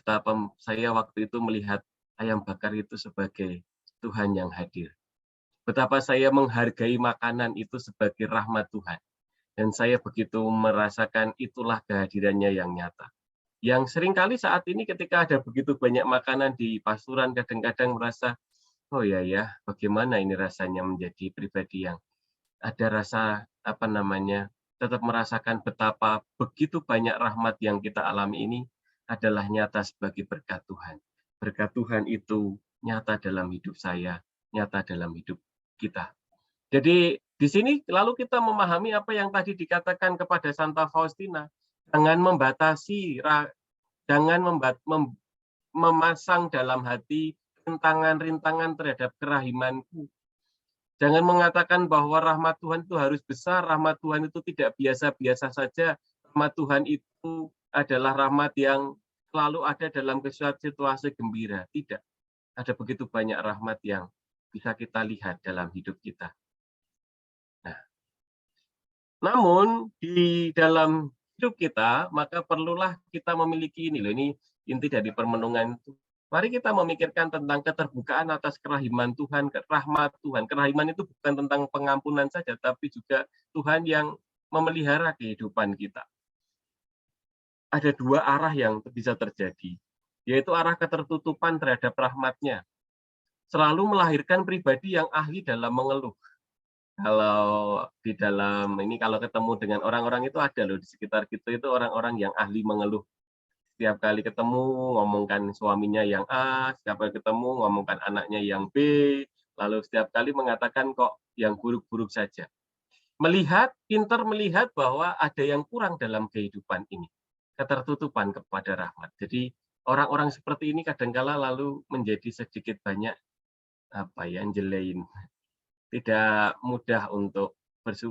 waktu itu melihat ayam bakar itu sebagai Tuhan yang hadir. Betapa saya menghargai makanan itu sebagai rahmat Tuhan. Dan saya begitu merasakan itulah kehadirannya yang nyata. Yang seringkali saat ini ketika ada begitu banyak makanan di pasturan, kadang-kadang merasa, oh ya, bagaimana ini rasanya menjadi pribadi yang ada rasa, tetap merasakan betapa begitu banyak rahmat yang kita alami ini adalah nyata sebagai berkat Tuhan. Berkat Tuhan itu nyata dalam hidup saya, nyata dalam hidup kita. Jadi di sini lalu kita memahami apa yang tadi dikatakan kepada Santa Faustina, jangan membatasi, jangan memasang dalam hati rintangan-rintangan terhadap kerahimanku. Jangan mengatakan bahwa rahmat Tuhan itu harus besar, rahmat Tuhan itu tidak biasa-biasa saja, Rahmat Tuhan itu adalah rahmat yang selalu ada dalam situasi gembira. Tidak. Ada begitu banyak rahmat yang bisa kita lihat dalam hidup kita. Nah, namun di dalam hidup kita, maka perlulah kita memiliki ini loh, ini inti dari permenungan itu. Mari kita memikirkan tentang keterbukaan atas kerahiman Tuhan, rahmat Tuhan. Kerahiman itu bukan tentang pengampunan saja, tapi juga Tuhan yang memelihara kehidupan kita. Ada dua arah yang bisa terjadi, yaitu arah ketertutupan terhadap rahmat-Nya. Selalu melahirkan pribadi yang ahli dalam mengeluh. Kalau di dalam ini, kalau ketemu dengan orang-orang itu ada loh di sekitar kita itu orang-orang yang ahli mengeluh. Setiap kali ketemu ngomongkan suaminya yang A, setiap kali ketemu ngomongkan anaknya yang B, lalu setiap kali mengatakan kok yang buruk-buruk saja. Pintar melihat bahwa ada yang kurang dalam kehidupan ini. Ketertutupan kepada rahmat. Jadi orang-orang seperti ini kadangkala lalu menjadi sedikit banyak jelein. Tidak mudah untuk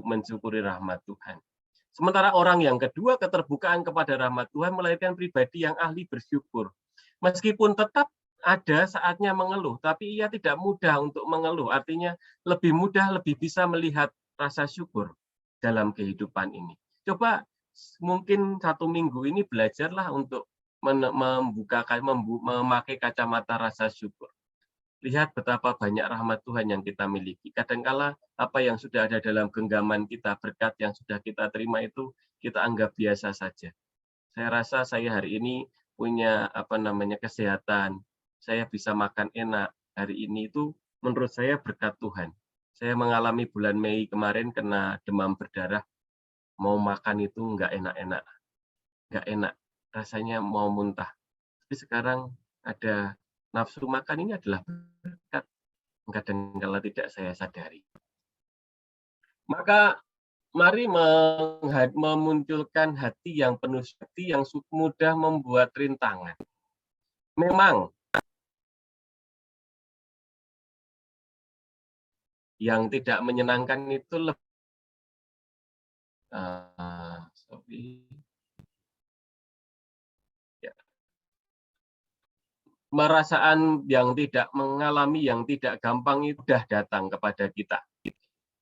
mensyukuri rahmat Tuhan. Sementara orang yang kedua, keterbukaan kepada rahmat Tuhan melahirkan pribadi yang ahli bersyukur. Meskipun tetap ada saatnya mengeluh, tapi ia tidak mudah untuk mengeluh. Artinya lebih mudah, lebih bisa melihat rasa syukur dalam kehidupan ini. Coba mungkin 1 minggu ini belajarlah untuk memakai kacamata rasa syukur. Lihat betapa banyak rahmat Tuhan yang kita miliki. Kadangkala apa yang sudah ada dalam genggaman kita, berkat yang sudah kita terima itu kita anggap biasa saja. Saya rasa saya hari ini punya kesehatan. Saya bisa makan enak. Hari ini itu menurut saya berkat Tuhan. Saya mengalami bulan Mei kemarin kena demam berdarah. Mau makan itu nggak enak-enak. Nggak enak. Rasanya mau muntah. Tapi sekarang ada nafsu makan, ini adalah berkat. Kadang-kala tidak saya sadari. Maka mari memunculkan hati yang penuh syukur, yang mudah membuat rintangan. Memang yang tidak menyenangkan itu lebih merasaan yang tidak mengalami, yang tidak gampang itu sudah datang kepada kita.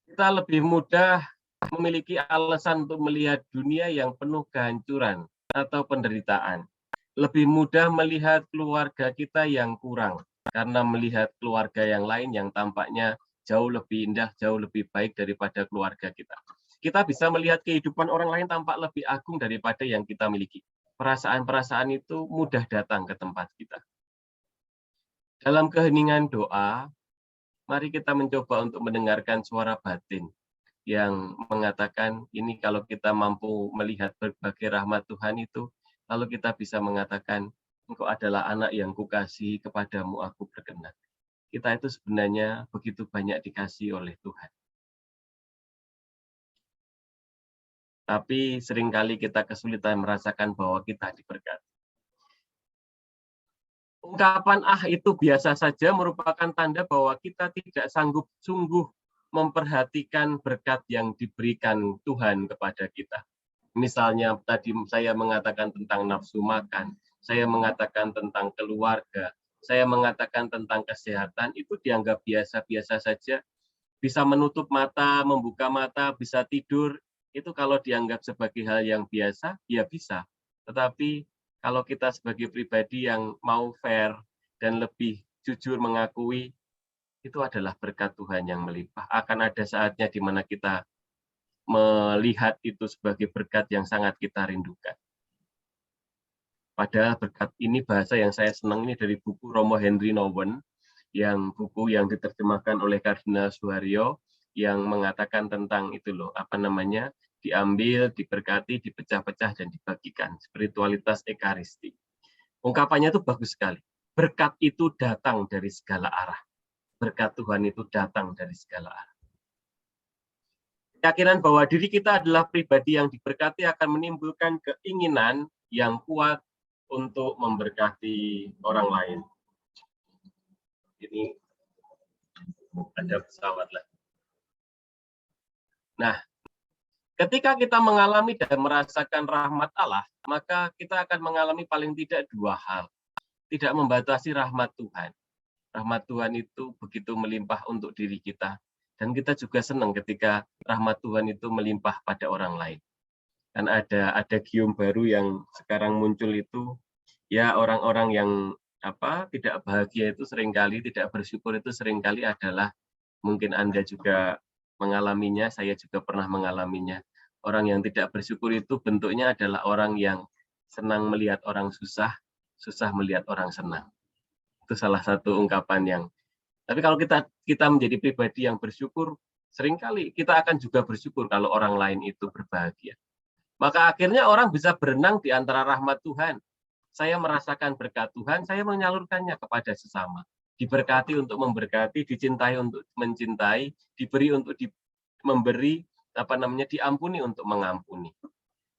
Kita lebih mudah memiliki alasan untuk melihat dunia yang penuh kehancuran atau penderitaan. Lebih mudah melihat keluarga kita yang kurang, karena melihat keluarga yang lain yang tampaknya jauh lebih indah, jauh lebih baik daripada keluarga kita. Kita bisa melihat kehidupan orang lain tampak lebih agung daripada yang kita miliki. Perasaan-perasaan itu mudah datang ke tempat kita. Dalam keheningan doa, mari kita mencoba untuk mendengarkan suara batin yang mengatakan ini kalau kita mampu melihat berbagai rahmat Tuhan itu, lalu kita bisa mengatakan, engkau adalah anak yang kukasihi, kepadamu aku berkenan. Kita itu sebenarnya begitu banyak dikasihi oleh Tuhan. Tapi seringkali kita kesulitan merasakan bahwa kita diberkati. Ungkapan itu biasa saja merupakan tanda bahwa kita tidak sanggup sungguh memperhatikan berkat yang diberikan Tuhan kepada kita. Misalnya tadi saya mengatakan tentang nafsu makan, saya mengatakan tentang keluarga, saya mengatakan tentang kesehatan, itu dianggap biasa-biasa saja. Bisa menutup mata, membuka mata, bisa tidur, itu kalau dianggap sebagai hal yang biasa, ya bisa. Tetapi kalau kita sebagai pribadi yang mau fair dan lebih jujur mengakui, itu adalah berkat Tuhan yang melimpah. Akan ada saatnya di mana kita melihat itu sebagai berkat yang sangat kita rindukan. Padahal berkat ini, bahasa yang saya senang ini dari buku Romo Henry Nouwen, yang buku yang diterjemahkan oleh Kardinal Suharyo, yang mengatakan tentang itu loh, diambil, diberkati, dipecah-pecah, dan dibagikan. Spiritualitas Ekaristi. Ungkapannya itu bagus sekali. Berkat itu datang dari segala arah. Berkat Tuhan itu datang dari segala arah. Keyakinan bahwa diri kita adalah pribadi yang diberkati akan menimbulkan keinginan yang kuat untuk memberkati orang lain. Ini ada pesawat lagi. Nah, Ketika kita mengalami dan merasakan rahmat Allah, maka kita akan mengalami paling tidak dua hal. Tidak membatasi rahmat Tuhan. Rahmat Tuhan itu begitu melimpah untuk diri kita. Dan kita juga senang ketika rahmat Tuhan itu melimpah pada orang lain. Dan ada gium baru yang sekarang muncul itu, ya orang-orang yang tidak bahagia itu seringkali, tidak bersyukur itu seringkali adalah, mungkin Anda juga mengalaminya, saya juga pernah mengalaminya. Orang yang tidak bersyukur itu bentuknya adalah orang yang senang melihat orang susah, susah melihat orang senang. Itu salah satu ungkapan yang. Tapi kalau kita menjadi pribadi yang bersyukur, seringkali kita akan juga bersyukur kalau orang lain itu berbahagia. Maka akhirnya orang bisa berenang di antara rahmat Tuhan. Saya merasakan berkat Tuhan, saya menyalurkannya kepada sesama. Diberkati untuk memberkati, dicintai untuk mencintai, diberi untuk memberi, diampuni untuk mengampuni.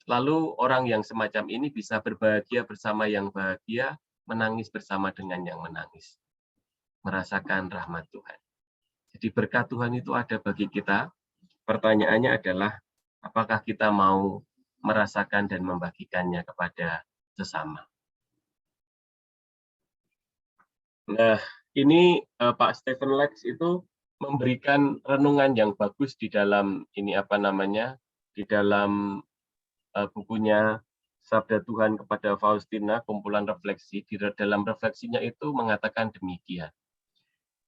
Lalu orang yang semacam ini bisa berbahagia bersama yang bahagia, menangis bersama dengan yang menangis. Merasakan rahmat Tuhan. Jadi berkat Tuhan itu ada bagi kita. Pertanyaannya adalah, apakah kita mau merasakan dan membagikannya kepada sesama. Nah, ini Pak Stephen Lex itu memberikan renungan yang bagus di dalam di dalam bukunya Sabda Tuhan kepada Faustina, kumpulan refleksi. Di dalam refleksinya itu mengatakan demikian.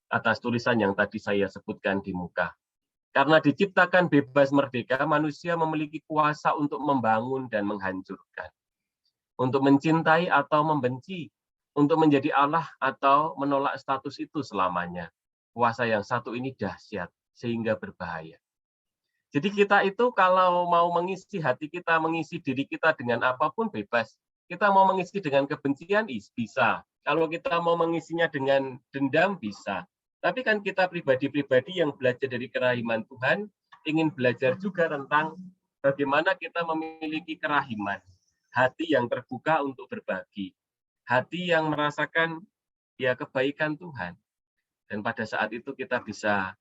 Atas tulisan yang tadi saya sebutkan di muka. Karena diciptakan bebas merdeka, manusia memiliki kuasa untuk membangun dan menghancurkan. Untuk mencintai atau membenci, untuk menjadi Allah atau menolak status itu selamanya. Kuasa yang satu ini dahsyat, sehingga berbahaya. Jadi kita itu kalau mau mengisi hati kita, mengisi diri kita dengan apapun bebas. Kita mau mengisi dengan kebencian, bisa. Kalau kita mau mengisinya dengan dendam, bisa. Tapi kan kita pribadi-pribadi yang belajar dari kerahiman Tuhan, ingin belajar juga tentang bagaimana kita memiliki kerahiman. Hati yang terbuka untuk berbagi. Hati yang merasakan kebaikan Tuhan. Dan pada saat itu kita bisa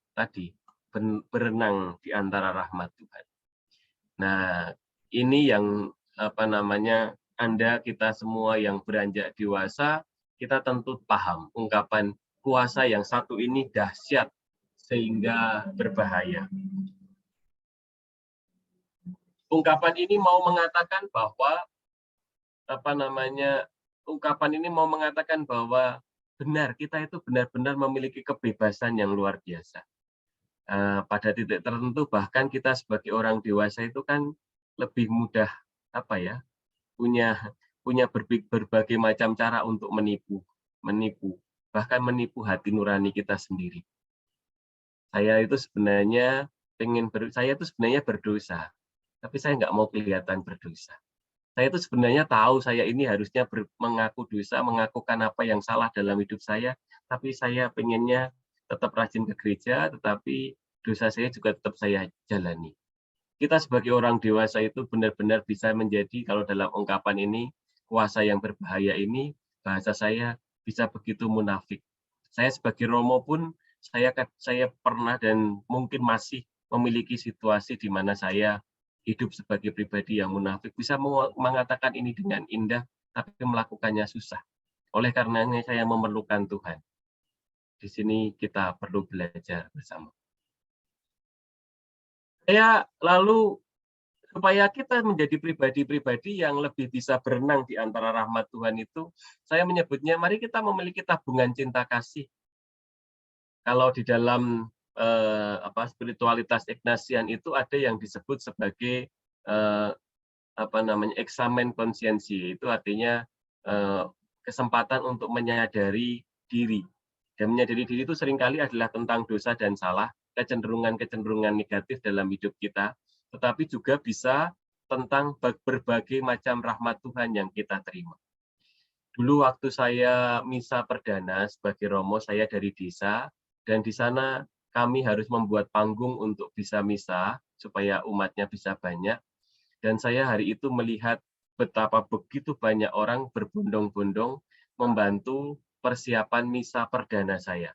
berenang di antara rahmat Tuhan. Nah, ini yang Anda, kita semua yang beranjak dewasa, kita tentu paham ungkapan kuasa yang satu ini dahsyat sehingga berbahaya. Ungkapan ini mau mengatakan bahwa benar, kita itu benar-benar memiliki kebebasan yang luar biasa. Pada titik tertentu bahkan kita sebagai orang dewasa itu kan lebih mudah punya berbagai macam cara untuk menipu, bahkan menipu hati nurani kita sendiri. Saya itu sebenarnya berdosa, tapi saya nggak mau kelihatan berdosa. Saya itu sebenarnya tahu saya ini harusnya mengaku dosa, mengakukan apa yang salah dalam hidup saya, tapi saya pengennya tetap rajin ke gereja, tetapi dosa saya juga tetap saya jalani. Kita sebagai orang dewasa itu benar-benar bisa menjadi, kalau dalam ungkapan ini, kuasa yang berbahaya ini, bahasa saya bisa begitu munafik. Saya sebagai Romo pun, saya pernah dan mungkin masih memiliki situasi di mana saya hidup sebagai pribadi yang munafik, bisa mengatakan ini dengan indah, tapi melakukannya susah. Oleh karenanya saya memerlukan Tuhan. Di sini kita perlu belajar bersama. Lalu supaya kita menjadi pribadi-pribadi yang lebih bisa berenang di antara rahmat Tuhan itu, saya menyebutnya, mari kita memiliki tabungan cinta kasih. Kalau di dalam spiritualitas Ignatian itu ada yang disebut sebagai eksamen konsiensi, itu artinya kesempatan untuk menyadari diri. Dan menyadari diri itu seringkali adalah tentang dosa dan salah, kecenderungan-kecenderungan negatif dalam hidup kita, tetapi juga bisa tentang berbagai macam rahmat Tuhan yang kita terima. Dulu waktu saya misa perdana sebagai Romo, saya dari desa, dan di sana kami harus membuat panggung untuk bisa misa, supaya umatnya bisa banyak. Dan saya hari itu melihat betapa begitu banyak orang berbondong-bondong membantu persiapan misa perdana saya.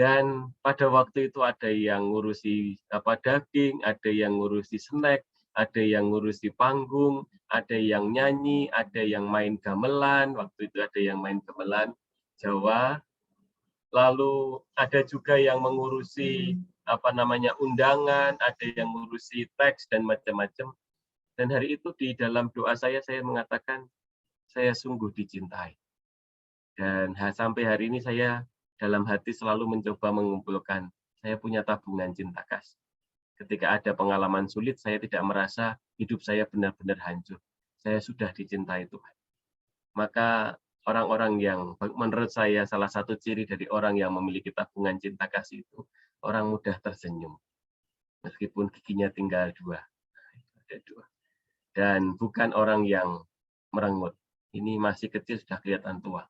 Dan pada waktu itu ada yang ngurusi daging, ada yang ngurusi snack, ada yang ngurusi panggung, ada yang nyanyi, ada yang main gamelan, waktu itu ada yang main gamelan Jawa, lalu ada juga yang mengurusi undangan, ada yang mengurusi teks dan macam-macam. Dan hari itu di dalam doa saya mengatakan saya sungguh dicintai. Dan sampai hari ini saya dalam hati selalu mencoba mengumpulkan, saya punya tabungan cinta kasih. Ketika ada pengalaman sulit, saya tidak merasa hidup saya benar-benar hancur. Saya sudah dicintai Tuhan. Maka orang-orang yang menurut saya salah satu ciri dari orang yang memiliki tabungan cinta kasih itu, orang mudah tersenyum. Meskipun giginya tinggal 2. Ada 2. Dan bukan orang yang merengut. Ini masih kecil sudah kelihatan tua.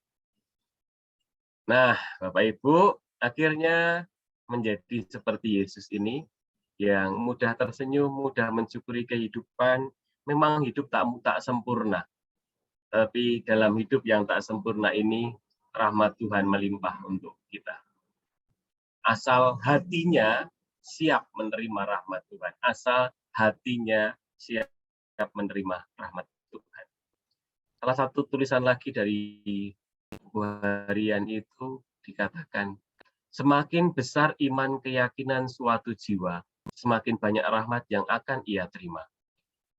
Nah, Bapak Ibu, akhirnya menjadi seperti Yesus ini, yang mudah tersenyum, mudah mensyukuri kehidupan. Memang hidup tak sempurna. Tapi dalam hidup yang tak sempurna ini, rahmat Tuhan melimpah untuk kita. Asal hatinya siap menerima rahmat Tuhan. Asal hatinya siap menerima rahmat Tuhan. Salah satu tulisan lagi dari buku harian itu dikatakan, semakin besar iman keyakinan suatu jiwa, semakin banyak rahmat yang akan ia terima.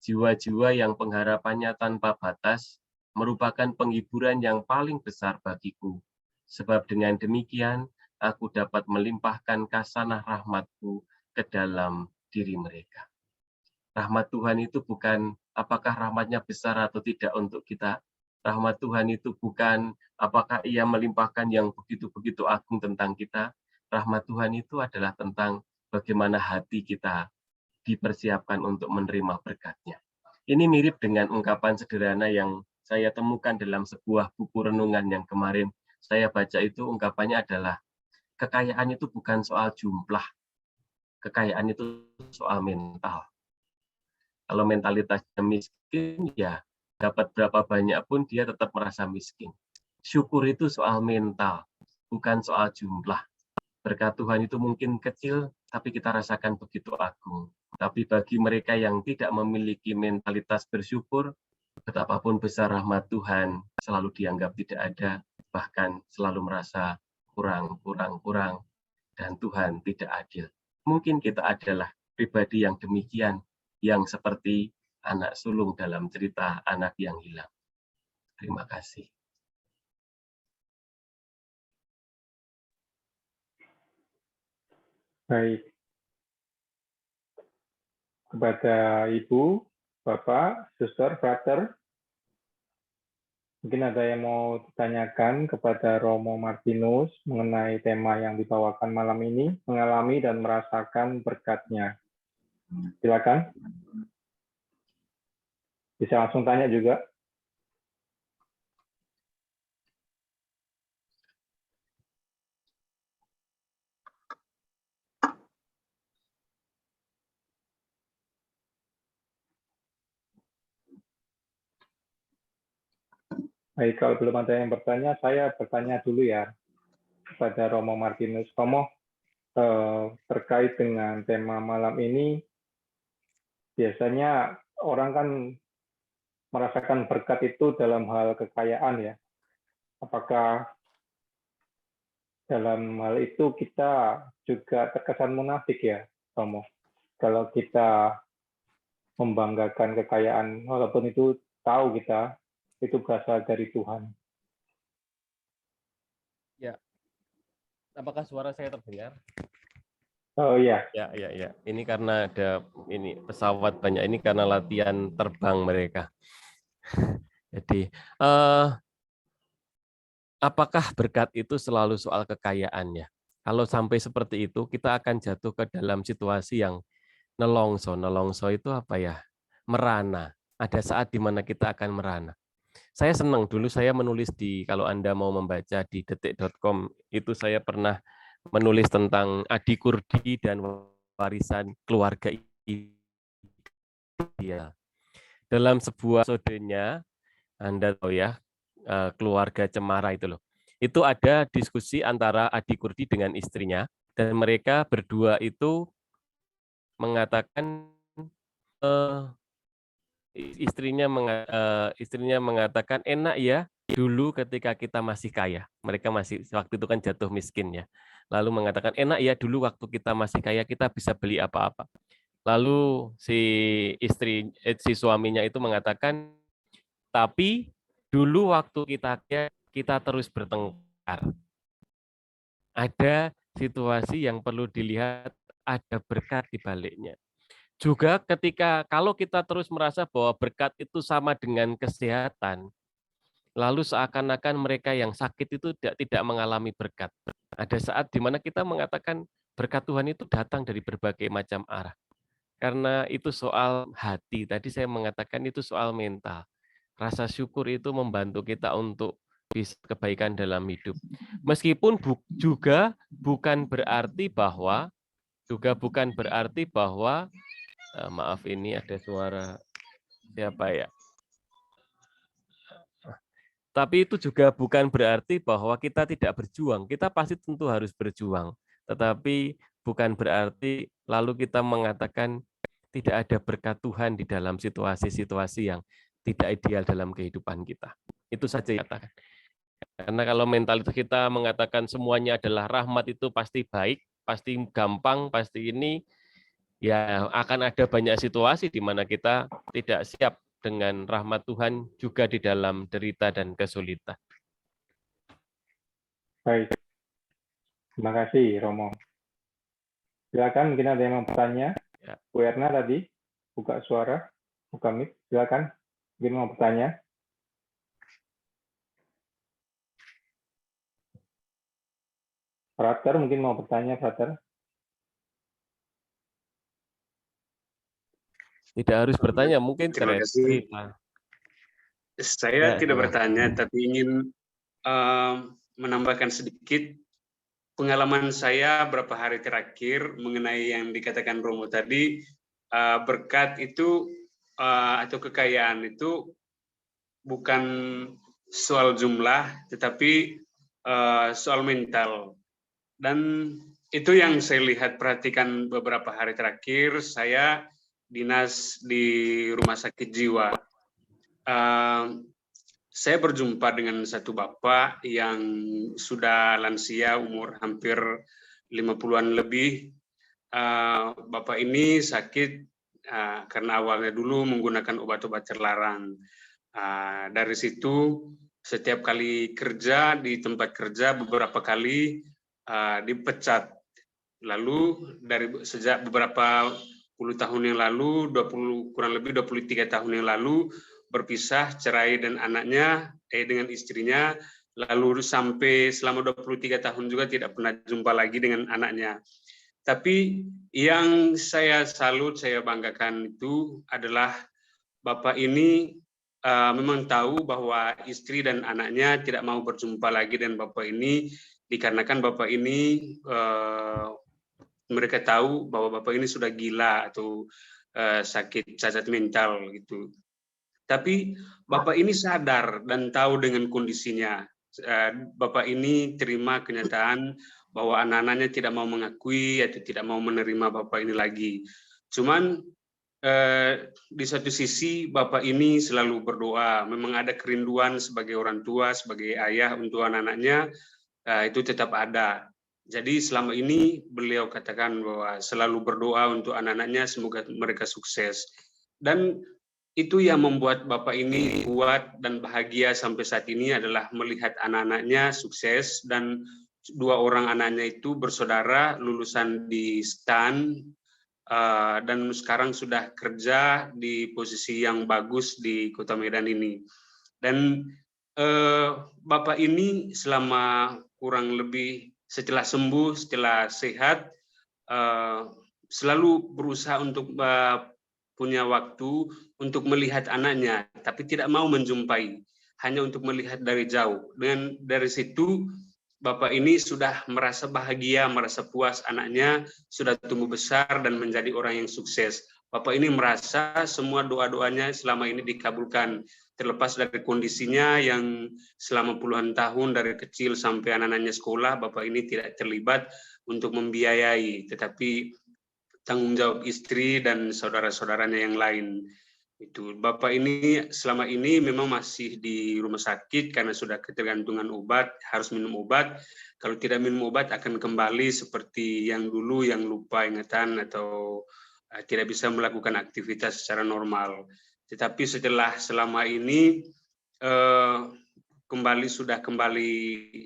Jiwa-jiwa yang pengharapannya tanpa batas merupakan penghiburan yang paling besar bagiku. Sebab dengan demikian, aku dapat melimpahkan kasanah rahmatku ke dalam diri mereka. Rahmat Tuhan itu bukan apakah rahmatnya besar atau tidak untuk kita. Rahmat Tuhan itu bukan apakah ia melimpahkan yang begitu-begitu agung tentang kita. Rahmat Tuhan itu adalah tentang bagaimana hati kita dipersiapkan untuk menerima berkat-Nya. Ini mirip dengan ungkapan sederhana yang saya temukan dalam sebuah buku renungan yang kemarin saya baca itu. Ungkapannya adalah, kekayaan itu bukan soal jumlah. Kekayaan itu soal mental. Kalau mentalitasnya miskin, ya dapat berapa banyak pun dia tetap merasa miskin. Syukur itu soal mental, bukan soal jumlah. Berkat Tuhan itu mungkin kecil, tapi kita rasakan begitu agung. Tapi bagi mereka yang tidak memiliki mentalitas bersyukur, betapapun besar rahmat Tuhan selalu dianggap tidak ada, bahkan selalu merasa kurang, dan Tuhan tidak adil. Mungkin kita adalah pribadi yang demikian, yang seperti anak sulung dalam cerita anak yang hilang. Terima kasih. Baik. Kepada Ibu, Bapak, Suster, Frater, mungkin ada yang mau ditanyakan kepada Romo Martinus mengenai tema yang dibawakan malam ini, mengalami dan merasakan berkat-Nya. Silakan. Bisa langsung tanya juga. Baik, kalau belum ada yang bertanya, saya bertanya dulu ya kepada Romo Martinus. Romo, terkait dengan tema malam ini, biasanya orang kan merasakan berkat itu dalam hal kekayaan ya. Apakah dalam hal itu kita juga terkesan munafik ya, Romo? Kalau kita membanggakan kekayaan, walaupun itu tahu kita, itu berasal dari Tuhan. Ya, apakah suara saya terdengar? Oh iya. Ya. Ini karena ada pesawat banyak, ini karena latihan terbang mereka. Jadi, apakah berkat itu selalu soal kekayaannya? Kalau sampai seperti itu, kita akan jatuh ke dalam situasi yang nelongso. Nelongso itu apa ya? Merana. Ada saat di mana kita akan merana. Saya senang dulu saya menulis kalau Anda mau membaca di detik.com, itu saya pernah menulis tentang Adi Kurdi dan warisan keluarga ideal. Dalam sebuah episodenya, Anda tahu ya, keluarga cemara itu loh. Itu ada diskusi antara Adi Kurdi dengan istrinya, dan mereka berdua itu mengatakan istrinya mengatakan, enak ya dulu ketika kita masih kaya. Mereka masih waktu itu kan jatuh miskin ya. Lalu mengatakan, enak ya dulu waktu kita masih kaya kita bisa beli apa-apa. Lalu si suaminya itu mengatakan, tapi dulu waktu kita kaya kita terus bertengkar. Ada situasi yang perlu dilihat, ada berkat di baliknya. Juga kalau kita terus merasa bahwa berkat itu sama dengan kesehatan, lalu seakan-akan mereka yang sakit itu tidak mengalami berkat. Ada saat di mana kita mengatakan berkat Tuhan itu datang dari berbagai macam arah. Karena itu soal hati, tadi saya mengatakan itu soal mental. Rasa syukur itu membantu kita untuk bisa kebaikan dalam hidup. Meskipun juga bukan berarti bahwa maaf, ini ada suara siapa ya? Tapi itu juga bukan berarti bahwa kita tidak berjuang. Kita pasti tentu harus berjuang. Tetapi bukan berarti lalu kita mengatakan tidak ada berkat Tuhan di dalam situasi-situasi yang tidak ideal dalam kehidupan kita. Itu saja yang katakan. Karena kalau mentalitas kita mengatakan semuanya adalah rahmat, itu pasti baik, pasti gampang, pasti ini, ya akan ada banyak situasi di mana kita tidak siap dengan rahmat Tuhan juga di dalam derita dan kesulitan. Baik, terima kasih Romo. Silakan, mungkin ada yang mau bertanya. Ya. Bu Erna tadi buka suara, buka mic. Silakan, mungkin mau bertanya. Frater mungkin mau bertanya, Frater. Tidak harus bertanya, mungkin Terima kasih. Saya tidak bertanya, tapi ingin menambahkan sedikit pengalaman saya beberapa hari terakhir mengenai yang dikatakan Romo tadi. Berkat itu atau kekayaan itu bukan soal jumlah, tetapi soal mental. Dan itu yang saya lihat, perhatikan beberapa hari terakhir. Saya dinas di rumah sakit jiwa. Saya berjumpa dengan satu bapak yang sudah lansia, umur hampir 50-an lebih. Bapak ini sakit karena awalnya dulu menggunakan obat-obat terlarang. Dari situ setiap kali kerja di tempat kerja beberapa kali dipecat. Lalu sejak beberapa puluh tahun yang lalu, kurang lebih 23 tahun yang lalu, berpisah, cerai dan anaknya dengan istrinya, lalu sampai selama 23 tahun juga tidak pernah jumpa lagi dengan anaknya. Tapi yang saya salut, saya banggakan itu adalah Bapak ini memang tahu bahwa istri dan anaknya tidak mau berjumpa lagi dengan Bapak ini, dikarenakan Bapak ini mereka tahu bahwa Bapak ini sudah gila atau sakit cacat mental gitu. Tapi Bapak ini sadar dan tahu dengan kondisinya. Bapak ini terima kenyataan bahwa anak-anaknya tidak mau mengakui atau tidak mau menerima Bapak ini lagi. Cuman di satu sisi Bapak ini selalu berdoa. Memang ada kerinduan sebagai orang tua, sebagai ayah untuk anak-anaknya, itu tetap ada. Jadi selama ini beliau katakan bahwa selalu berdoa untuk anak-anaknya, semoga mereka sukses. Dan itu yang membuat Bapak ini kuat dan bahagia sampai saat ini adalah melihat anak-anaknya sukses, dan 2 orang anaknya itu bersaudara lulusan di STAN dan sekarang sudah kerja di posisi yang bagus di Kota Medan ini. Dan Bapak ini selama kurang lebih setelah sembuh, setelah sehat, selalu berusaha untuk punya waktu untuk melihat anaknya, tapi tidak mau menjumpai, hanya untuk melihat dari jauh. Dan dari situ Bapak ini sudah merasa bahagia, merasa puas anaknya sudah tumbuh besar dan menjadi orang yang sukses. Bapak ini merasa semua doa-doanya selama ini dikabulkan, terlepas dari kondisinya yang selama puluhan tahun dari kecil sampai anak-anaknya sekolah, Bapak ini tidak terlibat untuk membiayai, tetapi tanggung jawab istri dan saudara-saudaranya yang lain. Itu Bapak ini selama ini memang masih di rumah sakit karena sudah ketergantungan obat, harus minum obat. Kalau tidak minum obat akan kembali seperti yang dulu, yang lupa ingatan atau tidak bisa melakukan aktivitas secara normal. Tetapi setelah selama ini sudah kembali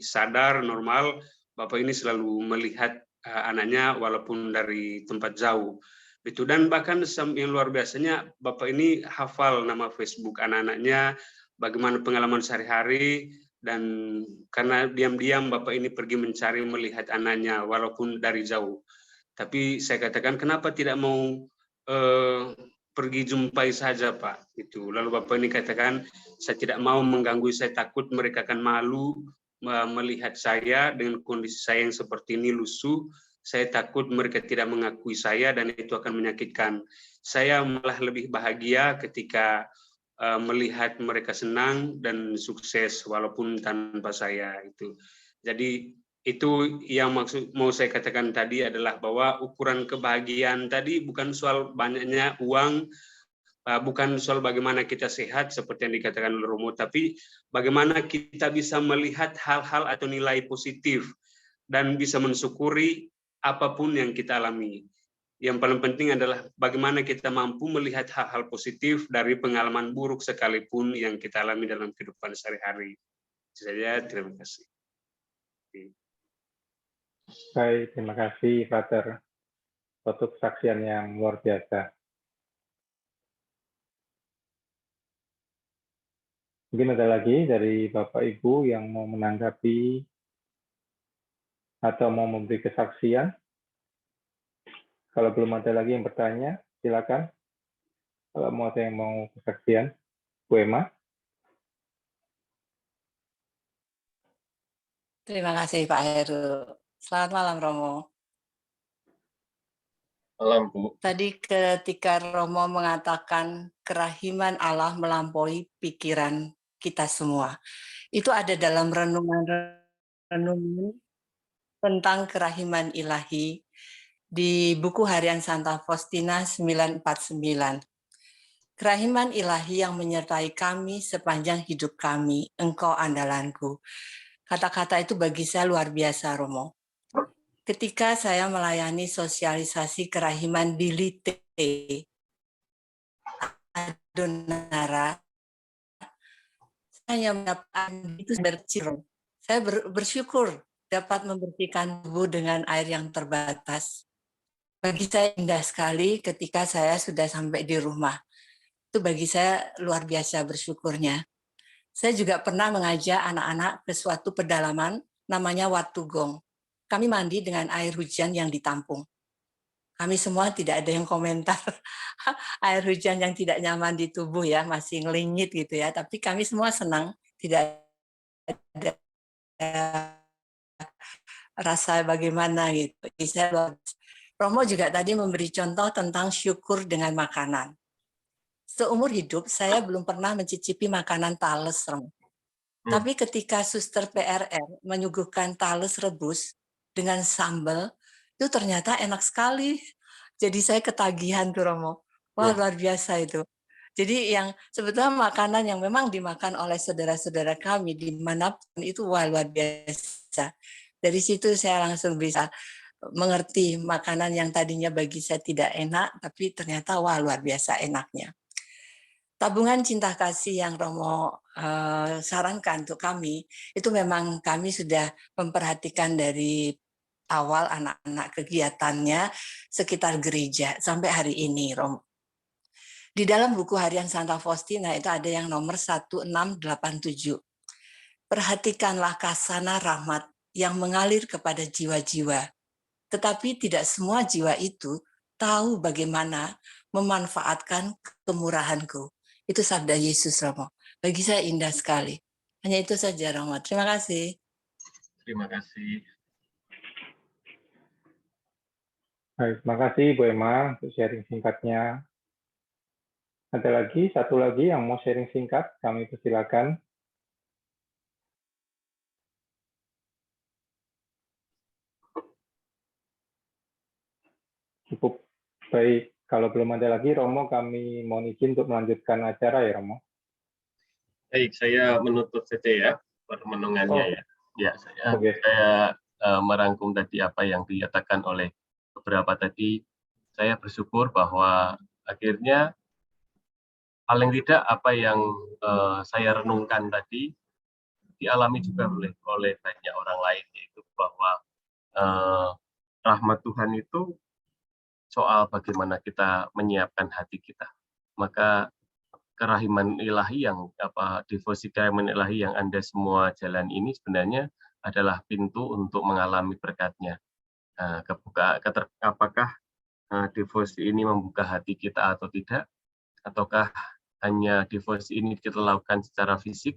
sadar normal, Bapak ini selalu melihat anaknya walaupun dari tempat jauh. Itu dan bahkan yang luar biasanya Bapak ini hafal nama Facebook anak-anaknya, bagaimana pengalaman sehari-hari, dan karena diam-diam Bapak ini pergi mencari melihat anaknya walaupun dari jauh. Tapi saya katakan kenapa tidak mau pergi jumpai saja Pak. Itu lalu Bapak ini katakan saya tidak mau mengganggu, saya takut mereka akan malu melihat saya dengan kondisi saya yang seperti ini lusuh. Saya takut mereka tidak mengakui saya dan itu akan menyakitkan. Saya malah lebih bahagia ketika melihat mereka senang dan sukses walaupun tanpa saya itu. Jadi itu yang mau saya katakan tadi adalah bahwa ukuran kebahagiaan tadi bukan soal banyaknya uang, bukan soal bagaimana kita sehat seperti yang dikatakan oleh Romo, tapi bagaimana kita bisa melihat hal-hal atau nilai positif dan bisa mensyukuri apapun yang kita alami. Yang paling penting adalah bagaimana kita mampu melihat hal-hal positif dari pengalaman buruk sekalipun yang kita alami dalam kehidupan sehari-hari. Saya terima kasih. Baik, terima kasih, Frater. Suatu kesaksian yang luar biasa. Mungkin ada lagi dari Bapak Ibu yang mau menanggapi atau mau memberi kesaksian. Kalau belum ada lagi yang bertanya, silakan. Kalau mau ada yang mau kesaksian, Bu Emma. Terima kasih Pak Heru. Selamat malam Romo. Malam Bu. Tadi ketika Romo mengatakan kerahiman Allah melampaui pikiran kita semua, itu ada dalam renungan tentang kerahiman ilahi di buku harian Santa Faustina 949. Kerahiman ilahi yang menyertai kami sepanjang hidup kami, Engkau andalanku. Kata-kata itu bagi saya luar biasa, Romo. Ketika saya melayani sosialisasi kerahiman di Lite, Adonara, saya mendapatkan itu berciro. Saya bersyukur dapat membersihkan tubuh dengan air yang terbatas. Bagi saya indah sekali ketika saya sudah sampai di rumah. Itu bagi saya luar biasa bersyukurnya. Saya juga pernah mengajak anak-anak ke suatu pedalaman namanya Watugong. Kami mandi dengan air hujan yang ditampung. Kami semua tidak ada yang komentar air hujan yang tidak nyaman di tubuh ya, masih ngelingit gitu ya. Tapi kami semua senang, tidak ada rasa bagaimana gitu. Romo juga tadi memberi contoh tentang syukur dengan makanan. Seumur hidup saya belum pernah mencicipi makanan tales, Romo. Tapi ketika Suster PRR menyuguhkan tales rebus dengan sambal, itu ternyata enak sekali. Jadi saya ketagihan tuh Romo. Wah, luar biasa itu. Jadi yang sebetulnya makanan yang memang dimakan oleh saudara-saudara kami dimanapun itu wah luar biasa. Dari situ saya langsung bisa mengerti makanan yang tadinya bagi saya tidak enak, tapi ternyata wah luar biasa enaknya. Tabungan cinta kasih yang Romo sarankan untuk kami, itu memang kami sudah memperhatikan dari awal anak-anak kegiatannya sekitar gereja sampai hari ini, Romo. Di dalam buku harian Santa Faustina itu ada yang nomor 1687. Perhatikanlah kasana rahmat yang mengalir kepada jiwa-jiwa. Tetapi tidak semua jiwa itu tahu bagaimana memanfaatkan kemurahanku. Itu sabda Yesus, Romo. Bagi saya indah sekali. Hanya itu saja, Romo. Terima kasih. Terima kasih. Baik, terima kasih Bu Emma untuk sharing singkatnya. Ada lagi, satu lagi yang mau sharing singkat, kami persilakan. Cukup Baik, kalau belum ada lagi, Romo, kami mohon izin untuk melanjutkan acara ya, Romo. Baik, saya menutup saja ya permenungannya ya. Ya, saya merangkum tadi apa yang dikatakan oleh beberapa tadi. Saya bersyukur bahwa akhirnya paling tidak apa yang saya renungkan tadi dialami juga oleh banyak orang lain, yaitu bahwa rahmat Tuhan itu soal bagaimana kita menyiapkan hati kita. Maka kerahiman ilahi yang devosi kerahiman ilahi yang Anda semua jalan ini sebenarnya adalah pintu untuk mengalami berkat-Nya. Apakah devosi ini membuka hati kita atau tidak, ataukah hanya devosi ini kita lakukan secara fisik,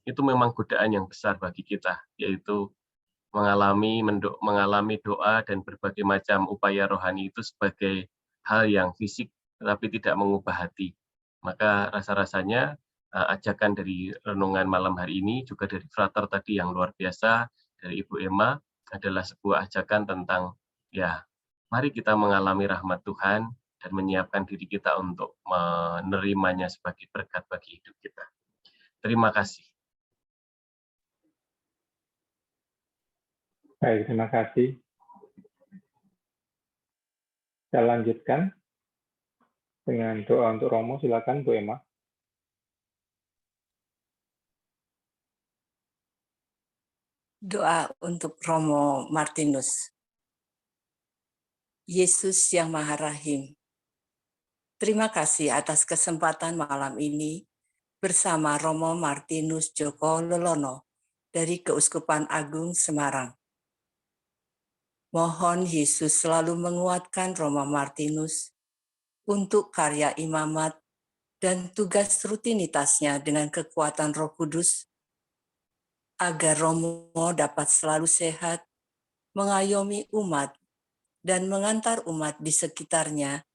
itu memang godaan yang besar bagi kita, yaitu mengalami doa dan berbagai macam upaya rohani itu sebagai hal yang fisik, tetapi tidak mengubah hati. Maka rasa-rasanya ajakan dari renungan malam hari ini, juga dari frater tadi yang luar biasa, dari Ibu Emma, adalah sebuah ajakan tentang, ya, mari kita mengalami rahmat Tuhan dan menyiapkan diri kita untuk menerimanya sebagai berkat bagi hidup kita. Terima kasih. Baik, terima kasih. Kita lanjutkan dengan doa untuk Romo. Silakan Bu Emma. Doa untuk Romo Martinus. Yesus yang Maha Rahim, terima kasih atas kesempatan malam ini bersama Romo Martinus Djoko Lelono dari Keuskupan Agung Semarang. Mohon Yesus selalu menguatkan Romo Martinus untuk karya imamat dan tugas rutinitasnya dengan kekuatan Roh Kudus, agar Romo dapat selalu sehat, mengayomi umat, dan mengantar umat di sekitarnya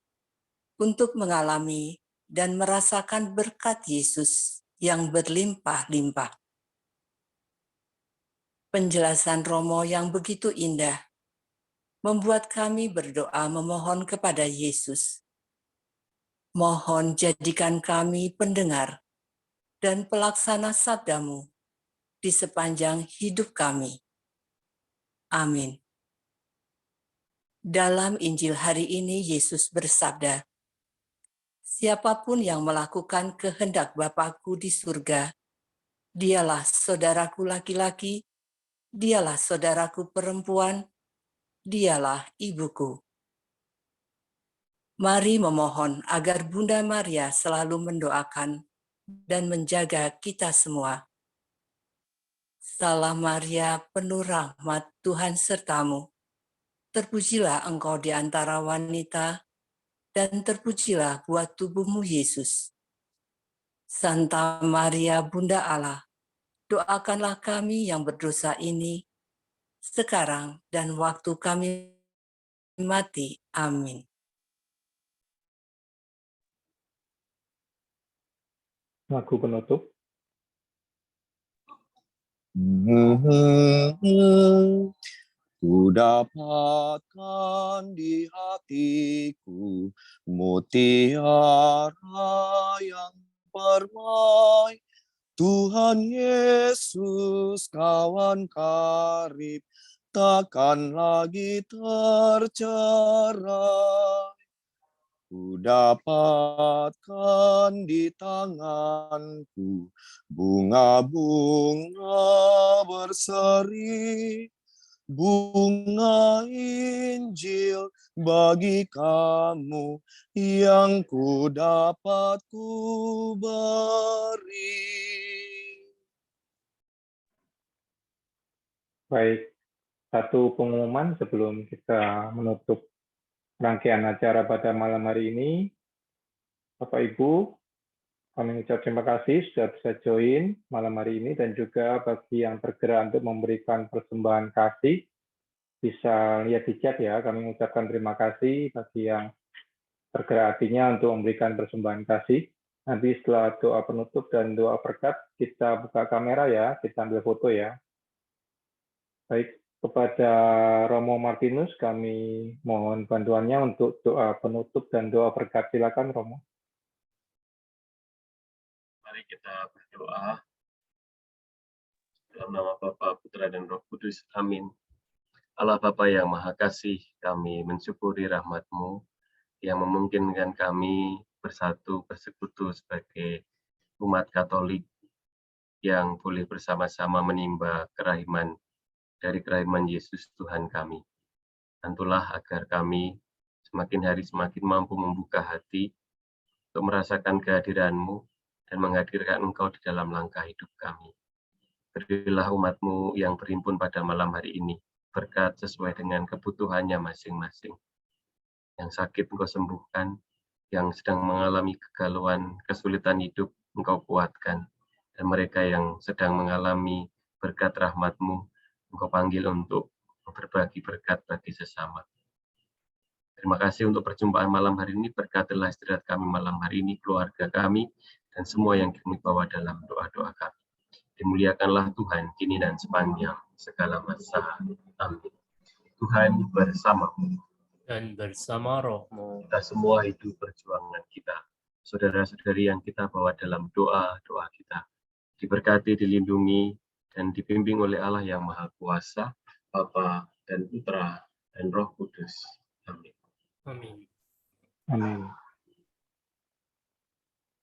untuk mengalami dan merasakan berkat Yesus yang berlimpah-limpah. Penjelasan Romo yang begitu indah membuat kami berdoa memohon kepada Yesus. Mohon jadikan kami pendengar dan pelaksana sabda-Mu di sepanjang hidup kami. Amin. Dalam Injil hari ini Yesus bersabda, "Siapapun yang melakukan kehendak Bapa-Ku di surga, dialah saudaraku laki-laki, dialah saudaraku perempuan, dialah ibuku." Mari memohon agar Bunda Maria selalu mendoakan dan menjaga kita semua. Salam Maria, penuh rahmat, Tuhan sertamu. Terpujilah engkau di antara wanita, dan terpujilah buah tubuhmu Yesus. Santa Maria, Bunda Allah, doakanlah kami yang berdosa ini, sekarang dan waktu kami mati. Amin. Lagu penutup. Ku dapatkan di hatiku mutiara yang permai, Tuhan Yesus kawan karib, takkan lagi tercerai. Ku dapatkan di tanganku bunga-bunga berseri, bunga Injil bagi kamu yang ku dapat ku beri. Baik, satu pengumuman sebelum kita menutup rangkaian acara pada malam hari ini. Bapak Ibu, kami mengucap terima kasih sudah bisa join malam hari ini, dan juga bagi yang tergerak untuk memberikan persembahan kasih, bisa lihat di chat ya. Kami mengucapkan terima kasih bagi yang tergerak hatinya untuk memberikan persembahan kasih. Nanti setelah doa penutup dan doa berkat, kita buka kamera ya, kita ambil foto ya. Baik, Kepada Romo Martinus, kami mohon bantuannya untuk doa penutup dan doa berkat. Silakan Romo. Mari kita berdoa. Dalam nama Bapa, Putra, dan Roh Kudus. Amin. Allah Bapa yang Maha Kasih, kami mensyukuri rahmat-Mu yang memungkinkan kami bersatu, bersekutu sebagai umat Katolik yang boleh bersama-sama menimba kerahiman dari kerahiman Yesus Tuhan kami. Bantulah agar kami semakin hari semakin mampu membuka hati untuk merasakan kehadiran-Mu dan menghadirkan Engkau di dalam langkah hidup kami. Berilah umat-Mu yang berhimpun pada malam hari ini berkat sesuai dengan kebutuhannya masing-masing. Yang sakit Engkau sembuhkan, yang sedang mengalami kegalauan, kesulitan hidup Engkau kuatkan, dan mereka yang sedang mengalami berkat rahmat-Mu, Engkau panggil untuk berbagi berkat bagi sesama. Terima kasih untuk perjumpaan malam hari ini. Berkatilah istirahat kami malam hari ini, keluarga kami, dan semua yang kami bawa dalam doa-doa kami. Dimuliakanlah Tuhan kini dan sepanjang segala masa. Amin. Tuhan bersamamu. Dan bersama rohmu. Kita semua hidup perjuangan kita. Saudara-saudari yang kita bawa dalam doa-doa kita. Diberkati, dilindungi, dan dibimbing oleh Allah yang Maha Kuasa, Bapa dan Putra dan Roh Kudus. Amin. Amin. Amin.